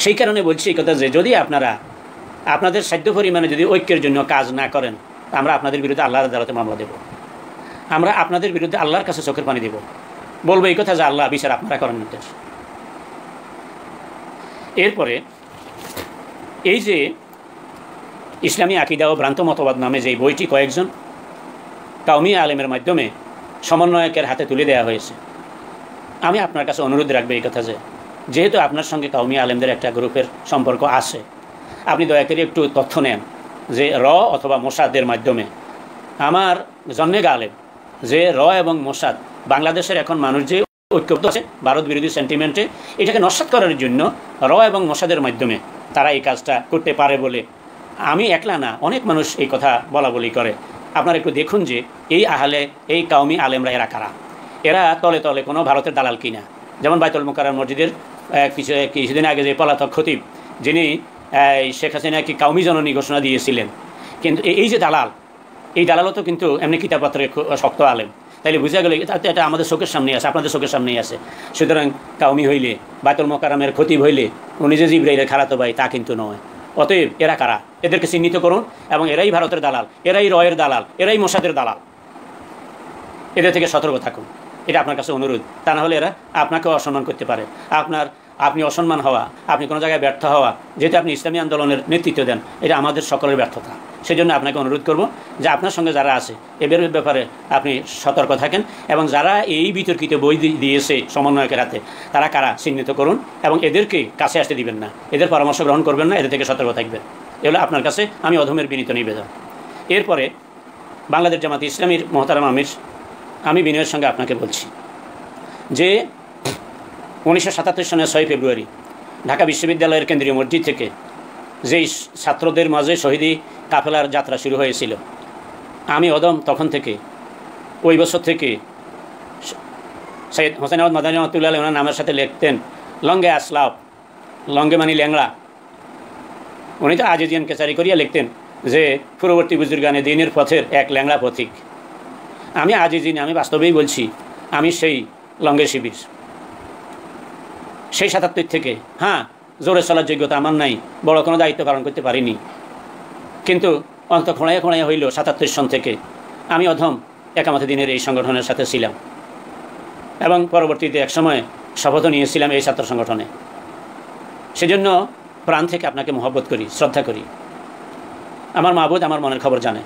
সেই কারণে বলছি এই কথা যে যদি আপনারা আপনাদের সাধ্য পরিমাণে যদি ঐক্যের জন্য কাজ না করেন, আমরা আপনাদের বিরুদ্ধে আল্লাহর আদালতে মামলা দেব, আমরা আপনাদের বিরুদ্ধে আল্লাহর কাছে চোখের পানি দেব, বলবো এই কথা যে আল্লাহ বিচার আপনারা করেন নির্দেশ। এরপরে এই যে ইসলামী আকিদা ও ভ্রান্ত মতবাদ নামে যে বইটি কয়েকজন কওমি আলেমের মাধ্যমে সমন্বয়কের হাতে তুলে দেওয়া হয়েছে, আমি আপনার কাছে অনুরোধ রাখবো এই কথা যে যেহেতু আপনার সঙ্গে কওমি আলেমদের একটা গ্রুপের সম্পর্ক আছে, আপনি দয়া করে একটু তথ্য নেন যে র অথবা মোসাদের মাধ্যমে আমার জন্মে আলেম যে র এবং মোসাদ বাংলাদেশের এখন মানুষ যে ঐক্যবদ্ধ আছে ভারত বিরোধী সেন্টিমেন্টে, এটাকে নস্যাৎ করার জন্য র এবং মোসাদের মাধ্যমে তারা এই কাজটা করতে পারে বলে আমি একলা না, অনেক মানুষ এই কথা বলা বলি করে। আপনারা একটু দেখুন যে এই কওমি আলেমরা এরা কারা, এরা তলে তলে কোনো ভারতের দালাল কিনা। যেমন বাইতুল মুকাররম মসজিদের কিছুদিন আগে যে পলাতক খতিব, যিনি শেখ হাসিনা কি কওমি জননী ঘোষণা দিয়েছিলেন, কিন্তু এই যে দালাল, এই দালালও তো কিন্তু এমনি কিতাবপত্রে শক্ত আলেম, তাইলে বুঝা গেল এটা আমাদের চোখের সামনেই আছে, আপনাদের চোখের সামনেই আছে। সুতরাং কওমি হইলে বাইতুল মুকাররমের খতিব হইলে উনি যে জিবরাইলের খালাতো ভাই তা কিন্তু নয়। অতএব এরা কারা, এদেরকে চিহ্নিত করুন, এবং এরাই ভারতের দালাল, এরাই রয়ের দালাল, এরাই মোসাদের দালাল, এদের থেকে সতর্ক থাকুন, এটা আপনার কাছে অনুরোধ। তা না হলে এরা আপনাকেও অসম্মান করতে পারে, আপনি অসম্মান হওয়া, আপনি কোনো জায়গায় ব্যর্থ হওয়া, যেহেতু আপনি ইসলামী আন্দোলনের নেতৃত্ব দেন, এটা আমাদের সকলের ব্যর্থতা। সেই জন্য আপনাকে অনুরোধ করব যে আপনার সঙ্গে যারা আছে এদের ব্যাপারে আপনি সতর্ক থাকেন, এবং যারা এই বিতর্কিত বই দিয়েছে সমন্বয়কের হাতে তারা কারা চিহ্নিত করুন, এবং এদেরকে কাছে আসতে দিবেন না, এদের পরামর্শ গ্রহণ করবেন না, এদের থেকে সতর্ক থাকবেন। এগুলো আপনার কাছে আমি অধমের বিনীত নিবেদন। এরপরে বাংলাদেশ জামাত ইসলামীর মহতারাম আমির, আমি বিনয়ের সঙ্গে আপনাকে বলছি যে 1977 সনের 6 ফেব্রুয়ারি ঢাকা বিশ্ববিদ্যালয়ের কেন্দ্রীয় মসজিদ থেকে যেই ছাত্রদের মাঝে শহীদি কাফেলার যাত্রা শুরু হয়েছিল, আমি অদম তখন থেকে ওই বছর থেকে সৈয়দ হোসেন আহমদ মাদানী রহমতুল্লাহ আলাইহি ওনার নামের সাথে লিখতেন লঙ্গে আসলাফ, লঙ্গে মানি ল্যাংড়া। উনি তো আজিজিয়ান কেচারি করিয়া লিখতেন যে পূর্ববর্তী বুজুর্গানে দিনের পথের এক ল্যাংড়া পথিক। আমি আজিজিন, আমি বাস্তবেই বলছি, আমি সেই লঙ্গের শিবির, সেই 77 থেকে। হ্যাঁ, জোরে চলার যোগ্যতা আমার নাই, বড় কোনো দায়িত্ব পালন করতে পারিনি, কিন্তু অন্ত খোঁড়াইয়া খোঁড়াইয়া হইল 77 সন থেকে আমি অধম একামতে দিনের এই সংগঠনের সাথে ছিলাম, এবং পরবর্তীতে একসময় শপথও নিয়েছিলাম এই ছাত্র সংগঠনে। সেজন্য প্রাণ থেকে আপনাকে মহব্বত করি, শ্রদ্ধা করি। আমার মাবুদ আমার মনের খবর জানে।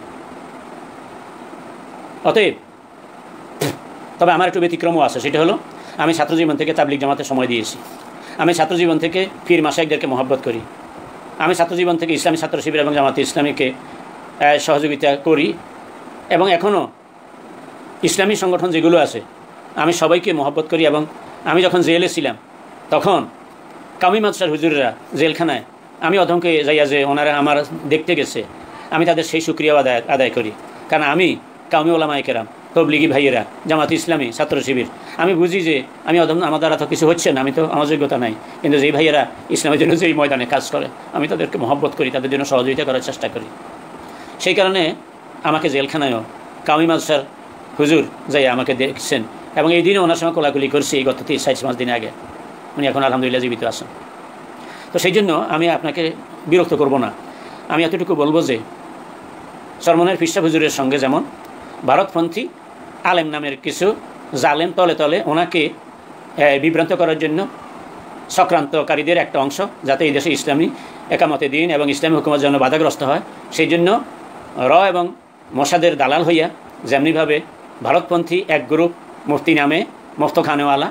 অতএব তবে আমার একটু ব্যতিক্রমও আছে, সেটা হলো আমি ছাত্রজীবন থেকে তাবলিগ জামাতে সময় দিয়েছি, আমি ছাত্রজীবন থেকে পীর মাশায়েখদেরকে মহব্বত করি, আমি ছাত্রজীবন থেকে ইসলামী ছাত্র শিবির এবং জামাতে ইসলামীকে সহযোগিতা করি, এবং এখনও ইসলামী সংগঠন যেগুলো আছে আমি সবাইকে মহব্বত করি। এবং আমি যখন জেলে ছিলাম তখন কামি মাদ্রাসার হুজুররা জেলখানায় আমি অধমকে যাইয়া যে ওনারা আমার দেখতে গেছে, আমি তাদের সেই শুকরিয়া আদায় করি, কারণ আমি কাউমি ওলামায়ে কেরাম, তবলিগি ভাইয়েরা, জামাত ইসলামী ছাত্র শিবির, আমি বুঝি যে আমি অধম, আমার দ্বারা তো কিছু হচ্ছে না, আমি তো আমার যোগ্যতা নাই, কিন্তু যেই ভাইয়েরা ইসলামের জন্য যেই ময়দানে কাজ করে আমি তাদেরকে মহব্বত করি, তাদের জন্য সহযোগিতা করার চেষ্টা করি। সেই কারণে আমাকে জেলখানায়ও কাউমি মাদ্রাসার হুজুর যাই আমাকে দেখছেন, এবং এই দিনে ওনার সঙ্গে কোলাকুলি করছি এই গত 4-5 দিন আগে। উনি এখন আলহামদুলিল্লাহ জীবিত আছেন। তো সেই জন্য আমি আপনাকে বিরক্ত করব না, আমি এতটুকু বলবো যে চরমনের ফিরশা হুজুরের সঙ্গে যেমন ভারতপন্থী আলেম নামের কিছু জালেম তলে তলে ওনাকে বিভ্রান্ত করার জন্য চক্রান্তকারীদের একটা অংশ, যাতে এই দেশে ইসলামী একামতে দিন এবং ইসলামী হুকুমের জন্য বাধাগ্রস্ত হয়, সেই জন্য র এবং মোসাদের দালাল হইয়া যেমনিভাবে ভারতপন্থী এক গ্রুপ মুফতি নামে মফতখানেওয়ালা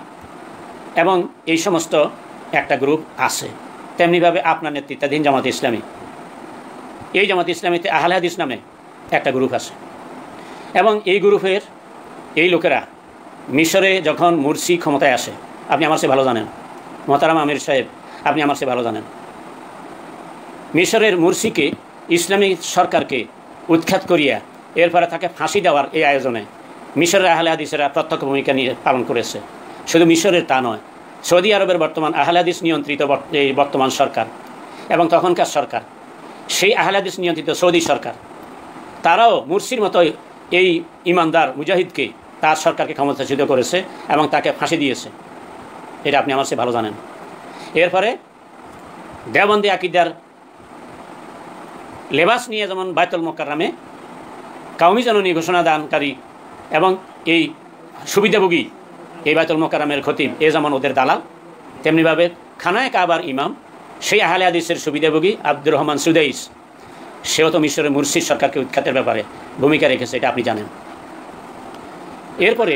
এবং এই সমস্ত একটা গ্রুপ আছে, তেমনিভাবে আপনার নেতৃত্বাধীন জামাত ইসলামী, এই জামাত ইসলামীতে আহলে হাদিস নামে একটা গ্রুপ আছে, এবং এই গ্রুপের এই লোকেরা মিশরে যখন মুরসি ক্ষমতায় আসে, আপনি আমার চেয়ে ভালো জানেন মোহতারাম আমির সাহেব, আপনি আমার চেয়ে ভালো জানেন, মিশরের মুরসিকে ইসলামী সরকারকে উৎখাত করিয়া এরপরে তাকে ফাঁসি দেওয়ার এই আয়োজনে মিশরের আহলে হাদিসেরা প্রত্যক্ষ ভূমিকা নিয়ে পালন করেছে। শুধু মিশরের তা নয়, সৌদি আরবের বর্তমান আহলে হাদিস নিয়ন্ত্রিত এই বর্তমান সরকার এবং তখনকার সরকার, সেই আহলে হাদিস নিয়ন্ত্রিত সৌদি সরকার, তারাও মুরসির মতো এই ইমানদার মুজাহিদকে তার সরকারকে ক্ষমতাচ্যুত করেছে এবং তাকে ফাঁসি দিয়েছে, এটা আপনি আমার চেয়ে ভালো জানেন। এরপরে দেওবন্দি আকিদার লেবাস নিয়ে যেমন বায়তুল মোকাররমে কাউমি জননী ঘোষণা দানকারী এবং এই সুবিধাভোগী এই বায়তুল মোকাররমের খতিব এ যেমন ওদের দালাল, তেমনিভাবে খানায় কাবার ইমাম সেই আহলে হাদিসের সুবিধাভোগী আব্দুর রহমান সুদাইস, সেও তো মিশরের মুর্শিদ সরকারকে উৎখাতের ব্যাপারে ভূমিকা রেখেছে, এটা আপনি জানেন। এরপরে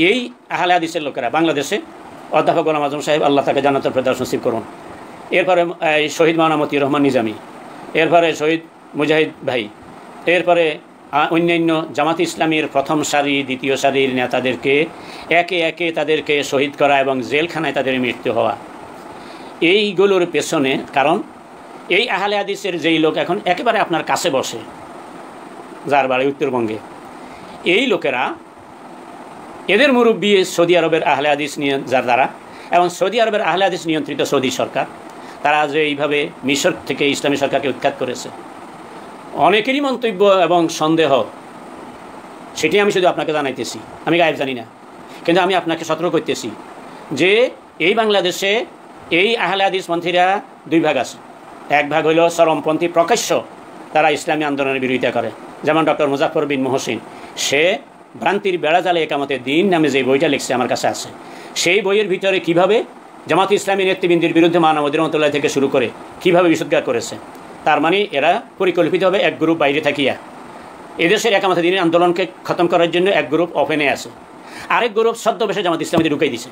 এই আহলে হাদিসের লোকেরা বাংলাদেশে অধ্যাপক গোলাম আজম সাহেব, আল্লাহ তাকে জান্নাতুল ফেরদাউস নসিব করুন, এরপরে শহীদ মাওলানা মতিউর রহমান নিজামী, এরপরে শহীদ মুজাহিদ ভাই, এরপরে অন্যান্য জামাত ইসলামীর প্রথম সারি দ্বিতীয় সারির নেতাদেরকে একে একে তাদেরকে শহীদ করা এবং জেলখানায় তাদের মৃত্যু হওয়া, এইগুলোর পেছনে কারণ এই আহলে হাদিসের যেই লোক এখন একেবারে আপনার কাছে বসে, যার বাড়ি উত্তরবঙ্গে, এই লোকেরা এদের মুরব্বী সৌদি আরবের আহলে হাদিস নিয়ে যার দ্বারা এবং সৌদি আরবের আহলে হাদিস নিয়ন্ত্রিত সৌদি সরকার, তারা যে এইভাবে মিশর থেকে ইসলামী সরকারকে উৎখাত করেছে, অনেকেরই মন্তব্য এবং সন্দেহ, সেটি আমি শুধু আপনাকে জানাইতেছি, আমি গায়েব জানি না, কিন্তু আমি আপনাকে সতর্ক করতেছি যে এই বাংলাদেশে এই আহলে হাদিসপন্থীরা দুই ভাগ আছে। এক ভাগ হইল চরমপন্থী, প্রকাশ্য তারা ইসলামী আন্দোলনের বিরোধিতা করে, যেমন ডক্টর মুজাফর বিন মহসিন, সে ভ্রান্তির বেড়াজালে একামতের দিন নামে যে বইটা লিখছে আমার কাছে আছে, সেই বইয়ের ভিতরে কিভাবে জামাত ইসলামী নেতৃবৃন্দের বিরুদ্ধে মানবদের রহমতুল্লাহ থেকে শুরু করে কিভাবে বিশুদ্ধার করেছে। তার মানে এরা পরিকল্পিতভাবে এক গ্রুপ বাইরে থাকিয়া এদেশের একামতের দিনের আন্দোলনকে খতম করার জন্য এক গ্রুপ ওপেনে আছে, আরেক গ্রুপ ছদ্মবেশে জামাত ইসলামীতে ঢুকাই দিছে।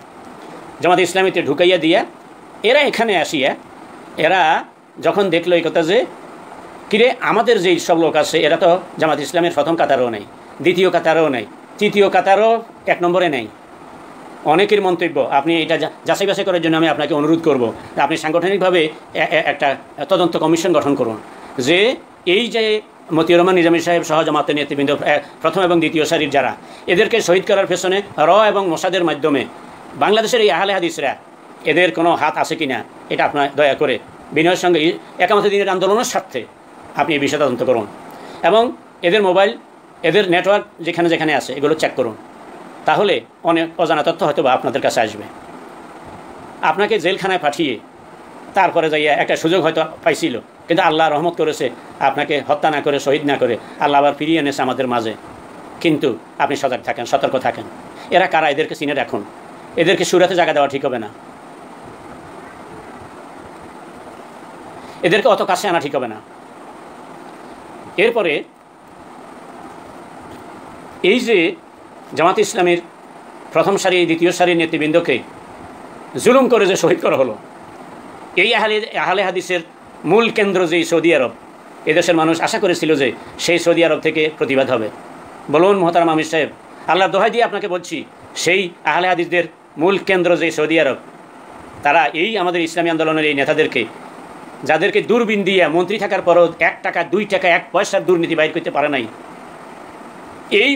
জামাত ইসলামীতে ঢুকাইয়া দিয়া এরা এখানে আসিয়া এরা যখন দেখলো এই কথা যে কিরে আমাদের যেই সব লোক আছে এরা তো জামাত ইসলামের প্রথম কাতারও নেই, দ্বিতীয় কাতারও নেই, তৃতীয় কাতারও এক নম্বরে নেই, অনেকের মন্তব্য, আপনি এটা যাচাই বাছাই করার জন্য আমি আপনাকে অনুরোধ করব যে আপনি সাংগঠনিকভাবে একটা তদন্ত কমিশন গঠন করুন যে এই যে মতিউর রহমান নিজামী সাহেব সহ জামাতের নেতৃবৃন্দ প্রথম এবং দ্বিতীয় সারির যারা, এদেরকে শহীদ করার পেছনে র এবং মোসাদের মাধ্যমে বাংলাদেশের এই আহলে হাদিসরা এদের কোনো হাত আছে কি না, এটা আপনার দয়া করে বিনয়ের সঙ্গে একামতের দিনের আন্দোলনের স্বার্থে আপনি এই বিষয়ে তদন্ত করুন এবং এদের মোবাইল, এদের নেটওয়ার্ক যেখানে যেখানে আছে এগুলো চেক করুন, তাহলে অনেক অজানা তথ্য হয়তো বা আপনাদের কাছে আসবে। আপনাকে জেলখানায় পাঠিয়ে তারপরে যাইয়া একটা সুযোগ হয়তো পাইছিল, কিন্তু আল্লাহ রহমত করেছে আপনাকে হত্যা না করে, শহীদ না করে আল্লাহ আবার ফিরিয়ে এনেছে আমাদের মাঝে। কিন্তু আপনি সজাগ থাকেন, সতর্ক থাকেন। এরা কারা, এদেরকে চিনে রাখুন, এদেরকে সুরাতে জায়গা দেওয়া ঠিক হবে না, এদেরকে অত কাছে আনা ঠিক হবে না। এরপরে এই যে জামাত ইসলামের প্রথম সারি দ্বিতীয় সারির নেতৃবৃন্দকে জুলুম করে যে শহীদ করা হলো, এই আহলে হাদিসের মূল কেন্দ্র যেই সৌদি আরব, এদেশের মানুষ আশা করেছিল যে সেই সৌদি আরব থেকে প্রতিবাদ হবে। বলুন মোহতারাম আমির সাহেব, আল্লাহর দোহাই দিয়ে আপনাকে বলছি, সেই আহলে হাদিসদের মূল কেন্দ্র যেই সৌদি আরব, তারা এই আমাদের ইসলামী আন্দোলনের এই নেতাদেরকে, যাদেরকে দূরবীন দিয়ে মন্ত্রী থাকার পরও 1 টাকা 2 টাকা 1 পয়সার দুর্নীতি বাইর করতে পারে নাই, এই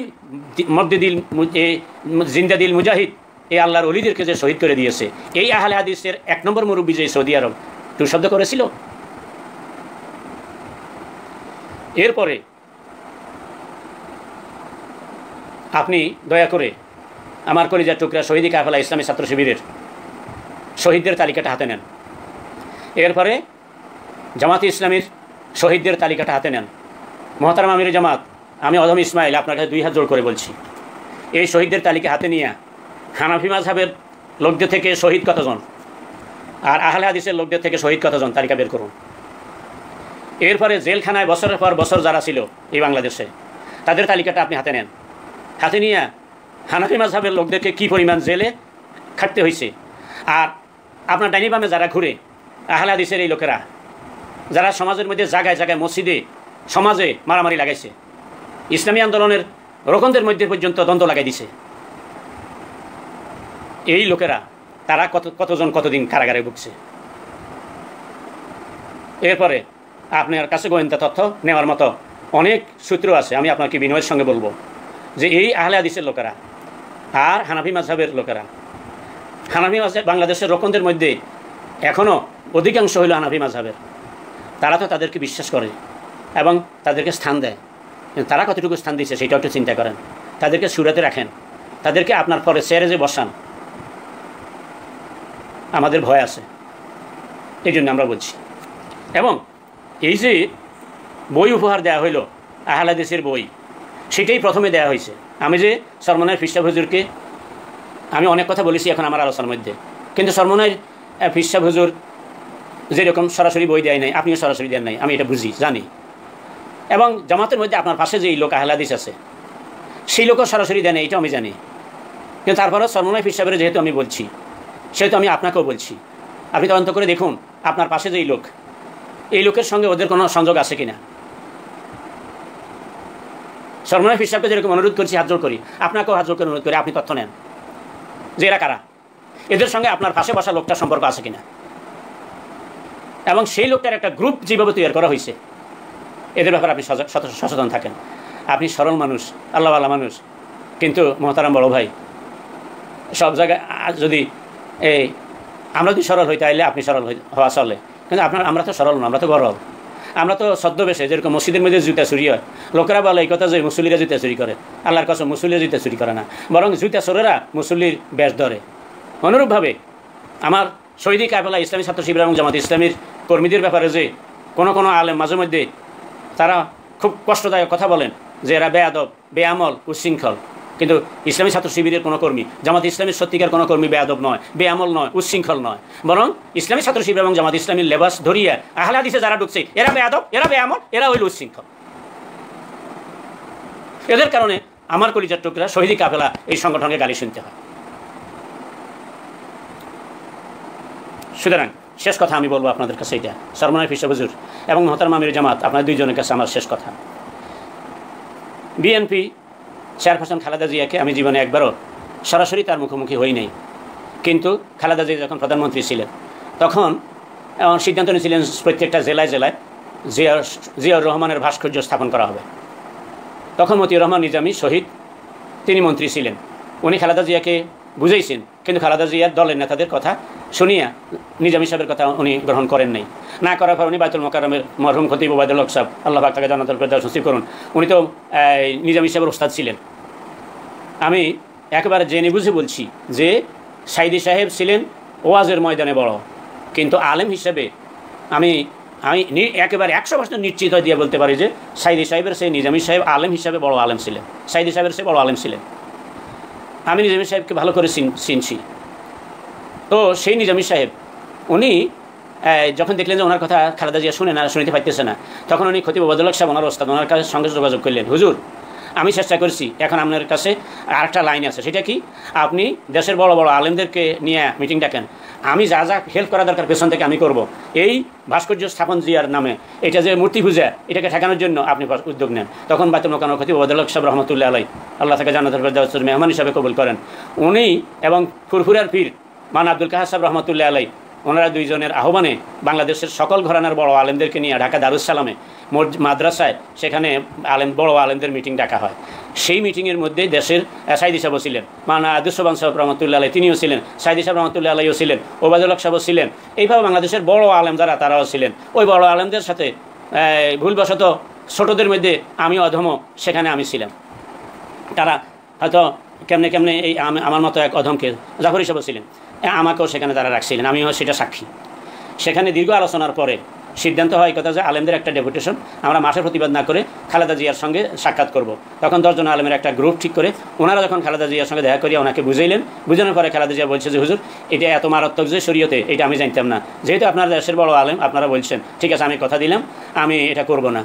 জিন্দাদিল মুজাহিদ এই আল্লাহর ওলিদেরকে যে শহীদ করে দিয়েছে, এই আহলে হাদিসের 1 নম্বর মুরব্বী যে সৌদি আরব দুঃশব্দ করেছিল। এরপরে আপনি দয়া করে আমার কলিজার টুকরা শহীদি কাফেলা ইসলামী ছাত্র শিবিরের শহীদদের তালিকাটা হাতে নেন। এরপরে জামাত ইসলামীর শহীদদের তালিকাটা হাতে নেন। মোহতারাম আমির জামাত, আমি অদম ইসমাইল আপনার কাছে 2 হাত জোড় করে বলছি, এই শহীদদের তালিকা হাতে নিয়ে হানাফি মাযহাবের লোকদের থেকে শহীদ কতজন আর আহলে হাদিসের লোকদের থেকে শহীদ কতজন তালিকা বের করুন। এরপরে জেলখানায় বছরের পর বছর যারা ছিল এই বাংলাদেশে, তাদের তালিকাটা আপনি হাতে নেন। হাতে নিয়ে হানাফি মাযহাবের লোকদেরকে কী পরিমাণ জেলে খাটতে হয়েছে, আর আপনার ডাইনি বামে যারা ঘুরে আহলে হাদিসের এই লোকেরা, যারা সমাজের মধ্যে জায়গায় জায়গায় মসজিদে সমাজে মারামারি লাগাইছে, ইসলামী আন্দোলনের রোকনদের মধ্যে পর্যন্ত দ্বন্দ্ব লাগাই দিছে, এই লোকেরা তারা কতজন কতদিন কারাগারে ভুগছে। এরপরে আপনার কাছে গোয়েন্দা তথ্য নেওয়ার মতো অনেক সূত্র আছে, আমি আপনাকে বিনয়ের সঙ্গে বলবো যে এই আহলে হাদিসের লোকেরা আর হানাফি মাযহাবের লোকেরা, হানাফি মাযহাব বাংলাদেশের রোকনদের মধ্যে এখনও অধিকাংশ হইল হানাফি মাযহাবের, তারা তো তাদেরকে বিশ্বাস করে এবং তাদেরকে স্থান দেয়, তারা কতটুকু স্থান দিচ্ছে সেটাও একটু চিন্তা করেন। তাদেরকে সুরাতে রাখেন, তাদেরকে আপনার পরে চেয়ারে যে বসান, আমাদের ভয় আছে, এই জন্য আমরা বলছি। এবং এই যে বই উপহার দেওয়া হইল, আহলে হাদিসের বই, সেটাই প্রথমে দেওয়া হয়েছে। আমি যে সরমনের ফিরসাহ হুজুরকে আমি অনেক কথা বলেছি এখন আমার আলোচনার মধ্যে, কিন্তু সরমনের ফিরসাহ হুজুর যেরকম সরাসরি বই দেয় নাই, আপনিও সরাসরি দেন নাই, আমি এটা বুঝি, জানি। এবং জামাতের মধ্যে আপনার পাশে যে লোক আহলে হাদিস আছে, সেই লোকও সরাসরি দেয় না, এটাও আমি জানি। কিন্তু তারপরেও সরমনের ফিরসাহের যেহেতু আমি বলছি, সেহেতু আমি আপনাকেও বলছি, আপনি তদন্ত করে দেখুন আপনার পাশে যেই লোক, এই লোকের সঙ্গে ওদের কোনো সংযোগ আছে কিনা। সরমনের ফিরসাহকে যেরকম অনুরোধ করছি, হাত জোড় করি, আপনাকেও হাত জোড় করে অনুরোধ করি, আপনি তথ্য নেন যে এরা কারা, এদের সঙ্গে আপনার পাশে বসা লোকটার সম্পর্ক আছে কিনা। এবং সেই লোকটার একটা গ্রুপ যেভাবে তৈরি করা হয়েছে, এদের ব্যাপারে আপনি সচেতন থাকেন। আপনি সরল মানুষ, আল্লাহওয়ালা মানুষ, কিন্তু মহতারাম বড় ভাই, সব জায়গায় যদি আমরা যদি সরল হই তাহলে আপনি সরল হওয়া চলে, কিন্তু আমরা তো সরল না, আমরা তো গরল। আমরা তো ছদ্মবেশে, যেরকম মসজিদের মধ্যে জুতা চুরি হয়, লোকেরা বলে এই কথা যে মুসল্লিরা জুতা চুরি করে, আল্লাহর কসম মুসল্লিরা জুতা চুরি করে না, বরং জুতা চোরেরা মুসল্লির বেশ ধরে। অনুরূপভাবে আমার শহীদি কাফেলা ইসলামী ছাত্র শিবির এবং জামাত ইসলামীর কর্মীদের ব্যাপারে যে কোনো আলেম মাঝে মধ্যে তারা খুব কষ্টদায়ক কথা বলেন যে এরা বেয়াদব, বেআমল, উচ্ছৃঙ্খল, কিন্তু ইসলামী ছাত্র শিবিরের কোনো কর্মী, জামাত ইসলামীর সত্যিকার কোনো কর্মী বেয়াদব নয়, বেআমল নয়, উচ্ছৃঙ্খল নয়, বরং ইসলামী ছাত্র শিবির এবং জামাত ইসলামীর লেবাস ধরিয়া আহলে হাদিসে যারা ঢুকছে, এরা বেয়াদব, এরা বেআমল, এরা হইল উচ্ছৃঙ্খল। এদের কারণে আমার কলিজার টুকরা শহীদি কাফেলা এই সংগঠনকে গালি শুনতে হয়। সুতরাং শেষ কথা আমি বলবো আপনাদের কাছে, এটা সরমনের ফিরসাহ হুজুর এবং মোহতারাম আমির জামাত, আপনার দুইজনের কাছে আমার শেষ কথা। বিএনপি চেয়ারপারসন খালেদা জিয়াকে আমি জীবনে একবারও সরাসরি তার মুখোমুখি হই নাই, কিন্তু খালেদা জিয়া যখন প্রধানমন্ত্রী ছিলেন তখন সিদ্ধান্ত নিয়েছিলেন প্রত্যেকটা জেলায় জেলায় জিয়াউর রহমানের ভাস্কর্য স্থাপন করা হবে। তখন মতিউর রহমান নিজামী শহীদ, তিনি মন্ত্রী ছিলেন, উনি খালেদা জিয়াকে বুঝাইছেন, কিন্তু খালেদা জিয়ার দলের নেতাদের কথা শুনিয়া নিজামী সাহেবের কথা উনি গ্রহণ করেন নাই। না করার পর উনি বাইতুল মোকাররমের মরহুম খতিব ওবায়দুল হক সাহেব, আল্লাহ পাক তাকে জান্নাতুল ফেরদাউস নসিব করুন, উনি তো নিজামী সাহেবের ওস্তাদ ছিলেন। আমি একেবারে জেনে বুঝে বলছি যে সাইদি সাহেব ছিলেন ওয়াজের ময়দানে বড়, কিন্তু আলেম হিসেবে আমি একেবারে 100% নিশ্চিত দিয়ে বলতে পারি যে সাইদি সাহেবের সেই নিজামী সাহেব আলেম হিসেবে বড় আলেম ছিলেন, সাইদি সাহেবের সেই বড় আলেম ছিলেন। আমি নিজামী সাহেবকে ভালো করে চিনছি। তো সেই নিজামী সাহেব উনি যখন দেখলেন যে ওনার কথা খালেদা জিয়া শুনে না, শুনতে পাইতেছে না, তখন উনি খতিব ওবায়দুল হক সাহেব ওনার ওস্তাদ, ওনার কাছে সঙ্গে যোগাযোগ করলেন, হুজুর আমি চেষ্টা করছি, এখন আপনার কাছে আরেকটা লাইন আছে, সেটা কি আপনি দেশের বড় বড় আলেমদেরকে নিয়ে মিটিং ডাকেন, আমি যা যা হেল্প করা দরকার পেছন থেকে আমি করব, এই ভাস্কর্য স্থাপন জিয়ার নামে এটা যে মূর্তি পূজা, এটাকে ঠেকানোর জন্য আপনি উদ্যোগ নেন। তখন বাইতুল মোকাররমের খতিব ওবায়দুল হক সাহেব রহমতুল্লাহ আলাইহি, আল্লাহ তাকে জান্নাতুল ফেরদাউসের মেহমান হিসাবে কবুল করেন, উনি এবং ফুরফুরার পীর মান আব্দুল কাহার সাহেব রহমতুল্লাহ আলাইহি, ওনারা দুইজনের আহ্বানে বাংলাদেশের সকল ঘরানার বড় আলেমদেরকে নিয়ে ঢাকা দারুস সালামে মাদ্রাসায় সেখানে বড় আলেমদের মিটিং ডাকা হয়। সেই মিটিংয়ের মধ্যে দেশের সাইদি সাহেব ছিলেন, মানা আদুসবান সাহেব রহমতুল্লাহ আলাইহি তিনিও ছিলেন, সাইদি সাহেব রহমতুল্লাহ আলাইহিও ছিলেন, ওবায়দুল হক সাহেব ছিলেন, এইভাবে বাংলাদেশের বড় আলেম যারা তারাও ছিলেন। ওই বড় আলেমদের সাথে ভুলবশত ছোটদের মধ্যে আমিও অধম, সেখানে আমি ছিলাম। তারা হয়তো কেমনে কেমনে এই আমার মতো এক অধমকে জাফর হিসাবে ছিলেন, আমাকেও সেখানে তারা রাখছিলেন, আমিও সেটা সাক্ষী। সেখানে দীর্ঘ আলোচনার পরে সিদ্ধান্ত হয় কথা যে আলেমদের একটা ডেপুটেশন আমরা মাসের প্রতিবাদ না করে খালেদা জিয়ার সঙ্গে সাক্ষাৎ করব। তখন 10 জন আলেমের একটা গ্রুপ ঠিক করে ওনারা যখন খালেদা জিয়ার সঙ্গে দেখা করিয়া ওনাকে বুঝাইলেন, বুঝানোর পরে খালেদা জিয়া বলছে যে হুজুর এটা এত মারাত্মক যে শরীয়তে, এটা আমি জানতাম না, যেহেতু আপনারা দেশের বড় আলেম আপনারা বলছেন, ঠিক আছে আমি কথা দিলাম আমি এটা করব না।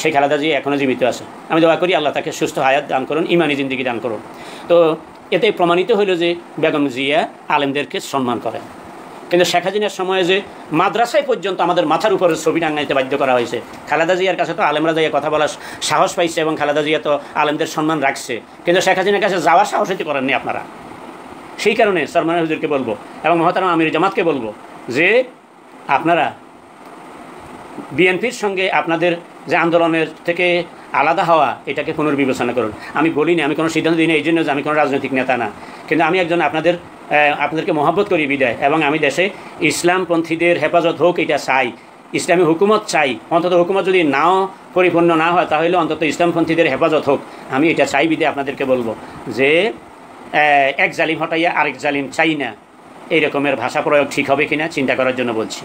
সেই খালেদা জিয়া এখনও জীবিত আছে, আমি দোয়া করি আল্লাহ তাকে সুস্থ হায়াত দান করুন, ইমানি জিন্দিগি দান করুন। তো এতে প্রমাণিত হইল যে বেগম জিয়া আলেমদেরকে সম্মান করেন। কিন্তু শেখ হাসিনার সময়ে যে মাদ্রাসায় পর্যন্ত আমাদের মাথার উপরে ছবি টাঙাইতে বাধ্য করা হয়েছে, খালেদা জিয়ার কাছে তো আলেমরা যাইয়া কথা বলার সাহস পাইছে এবং খালেদা জিয়া তো আলেমদের সম্মান রাখছে, কিন্তু শেখ হাসিনার কাছে যাওয়ার সাহস হতে করেননি আপনারা। সেই কারণে সরমান হুজুরকে বলবো এবং মহতারাম আমির জামাতকে বলবো যে আপনারা বিএনপির সঙ্গে আপনাদের যে আন্দোলনের থেকে আলাদা হওয়া, এটাকে পুনর্বিবেচনা করুন। আমি বলিনি, আমি কোনো সিদ্ধান্ত দিই না এই জন্য যে আমি কোনো রাজনৈতিক নেতা না, কিন্তু আমি একজন আপনাদেরকে মহব্বত করি বিদায়, এবং আমি দেশে ইসলামপন্থীদের হেফাজত হোক এটা চাই, ইসলামী হুকুমত চাই, অন্তত হুকুমত যদি নাও পরিপূর্ণ না হয় তাহলে অন্তত ইসলামপন্থীদের হেফাজত হোক, আমি এটা চাই বিদায় আপনাদেরকে বলবো যে এক জালিম হটাইয়া আরেক জালিম চাই না, এই রকমের ভাষা প্রয়োগ ঠিক হবে কিনা চিন্তা করার জন্য বলছি।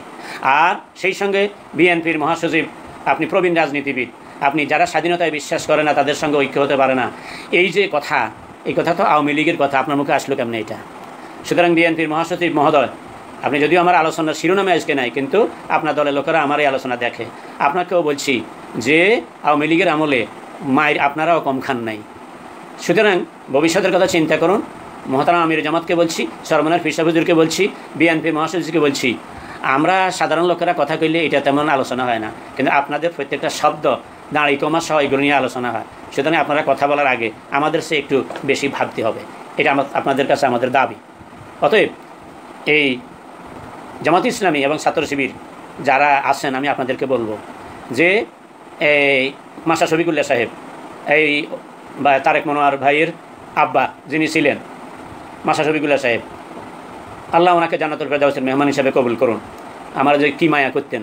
আর সেই সঙ্গে বিএনপির মহাসচিব, আপনি প্রবীণ রাজনীতিবিদ, আপনি যারা স্বাধীনতায় বিশ্বাস করে না তাদের সঙ্গে ঐক্য হতে পারে না, এই যে কথা, এই কথা তো আওয়ামী লীগের কথা, আপনার মুখে আসলো কেমন এটা? সুতরাং বিএনপির মহাসচিব মহোদয়, আপনি যদিও আমার আলোচনার শিরোনামে আজকে নাই, কিন্তু আপনার দলের লোকেরা আমার এই আলোচনা দেখে, আপনাকেও বলছি যে আওয়ামী লীগের আমলে মায়ের আপনারাও কম খান নাই। সুতরাং ভবিষ্যতের কথা চিন্তা করুন। মহতারাম আমির জামাতকে বলছি, সরমনের ফিরসা হুজুরকে বলছি, বিএনপি মহাসচিবকে বলছি, আমরা সাধারণ লোকেরা কথা কইলে এটা তেমন আলোচনা হয় না, কিন্তু আপনাদের প্রত্যেকটা শব্দ দাঁড়ি কমা সহ এগুলো নিয়ে আলোচনা হয়। সুতরাং আপনারা কথা বলার আগে আমাদের সে একটু বেশি ভাবতে হবে, এটা আপনাদের কাছে আমাদের দাবি। অতএব এই জামাত ইসলামী এবং ছাত্র শিবির যারা আছেন, আমি আপনাদেরকে বলবো যে এই মাসা শফিকুল্লাহ সাহেব, এই বা তারেক মনোয়ার ভাইয়ের আব্বা যিনি ছিলেন মাসা শফিকুল্লাহ সাহেব, আল্লাহ ওনাকে জান্নাতুল ফেরদাউসের মেহমান হিসাবে কবুল করুন। আমার যে কি মায়া করতেন,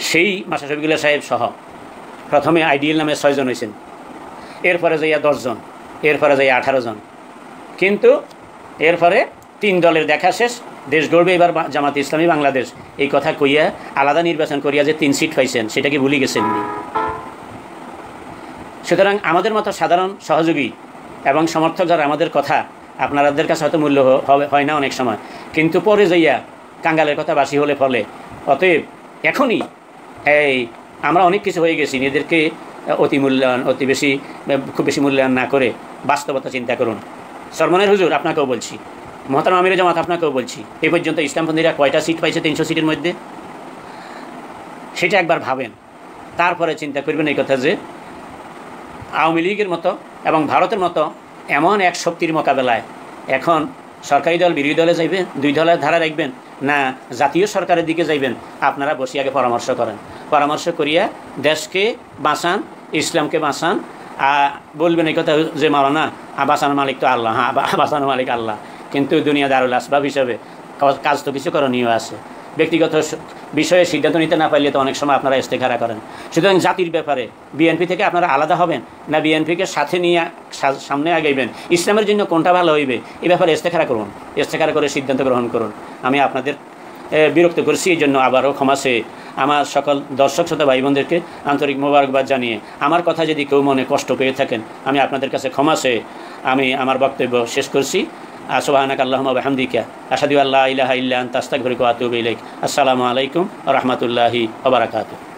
সেই মাসা শফিকুল্লাহ সাহেব সহ প্রথমে আইডিএল নামে 6 জন হয়েছেন, এরপরে যাইয়া 10 জন, এরপরে যাইয়া 18 জন, কিন্তু এরপরে 3 দলের দেখা শেষ, দেশ গড়বে এবার জামাত ইসলামী বাংলাদেশ, এই কথা কইয়া আলাদা নির্বাচন করিয়া যে 3 সিট পাইছেন সেটাকে ভুলে গেছেন। সুতরাং আমাদের মতো সাধারণ সহযোগী এবং সমর্থক যারা আমাদের কথা আপনাদের কাছে হয়তো মূল্য হয় না অনেক সময়, কিন্তু পরে যাইয়া কাঙ্গালের কথা বাসি হলে ফলে। অতএব এখনই এই আমরা অনেক কিছু হয়ে গেছি, নিজেদেরকে খুব বেশি মূল্যায়ন না করে বাস্তবতা চিন্তা করুন। সরমনের হুজুর আপনাকেও বলছি, মহতারাম আমির জামাত আপনাকেও বলছি, এই পর্যন্ত ইসলামপন্থীরা কয়টা সিট পাইছে 300 সিটের মধ্যে? সেটা একবার ভাবেন, তারপরে চিন্তা করবেন এই কথা যে আওয়ামী লীগের মতো এবং ভারতের মতো এমন এক শক্তির মোকাবেলায় এখন সরকারি দল বিরোধী দলে যাইবেন, 2 দলের ধারা রাখবেন না জাতীয় সরকারের দিকে যাইবেন? আপনারা বসে আগে পরামর্শ করেন, পরামর্শ করিয়া দেশকে বাঁচান, ইসলামকে বাঁচান। বলবেন এই কথা যে মাওলানা বাঁচানোর মালিক তো আল্লাহ, হ্যাঁ বাঁচানোর মালিক আল্লাহ, কিন্তু দুনিয়া দারুল আসবাব হিসাবে কাজ তো কিছু করণীয় আছে। ব্যক্তিগত বিষয়ে সিদ্ধান্ত নিতে না পারলে তো অনেক সময় আপনারা ইস্তেখারা করেন। সুতরাং জাতির ব্যাপারে বিএনপি থেকে আপনারা আলাদা হবেন না বিএনপিকে সাথে নিয়ে সামনে আগাইবেন? ইসলামের জন্য কোনটা ভালো হইবে এই ব্যাপারে ইস্তেখারা করুন, ইস্তেখারা করে সিদ্ধান্ত গ্রহণ করুন। আমি আপনাদের বিরক্ত করছি, এই জন্য আবারও ক্ষমা চেয়ে আমার সকল দর্শক শ্রোতা ভাই বোনদেরকে আন্তরিক মোবারকবাদ জানিয়ে, আমার কথা যদি কেউ মনে কষ্ট পেয়ে থাকেন আমি আপনাদের কাছে ক্ষমা চেয়ে আমি আমার বক্তব্য শেষ করছি। সুবহানাকা আল্লাহুম্মা ওয়া বিহামদিকা আশহাদু আল্লা ইলাহা ইল্লা আনতা আস্তাগফিরুকা ওয়া আতুবু ইলাইক। আসসালামু আলাইকুম ওয়া রাহমাতুল্লাহি ওয়া বারাকাতুহু।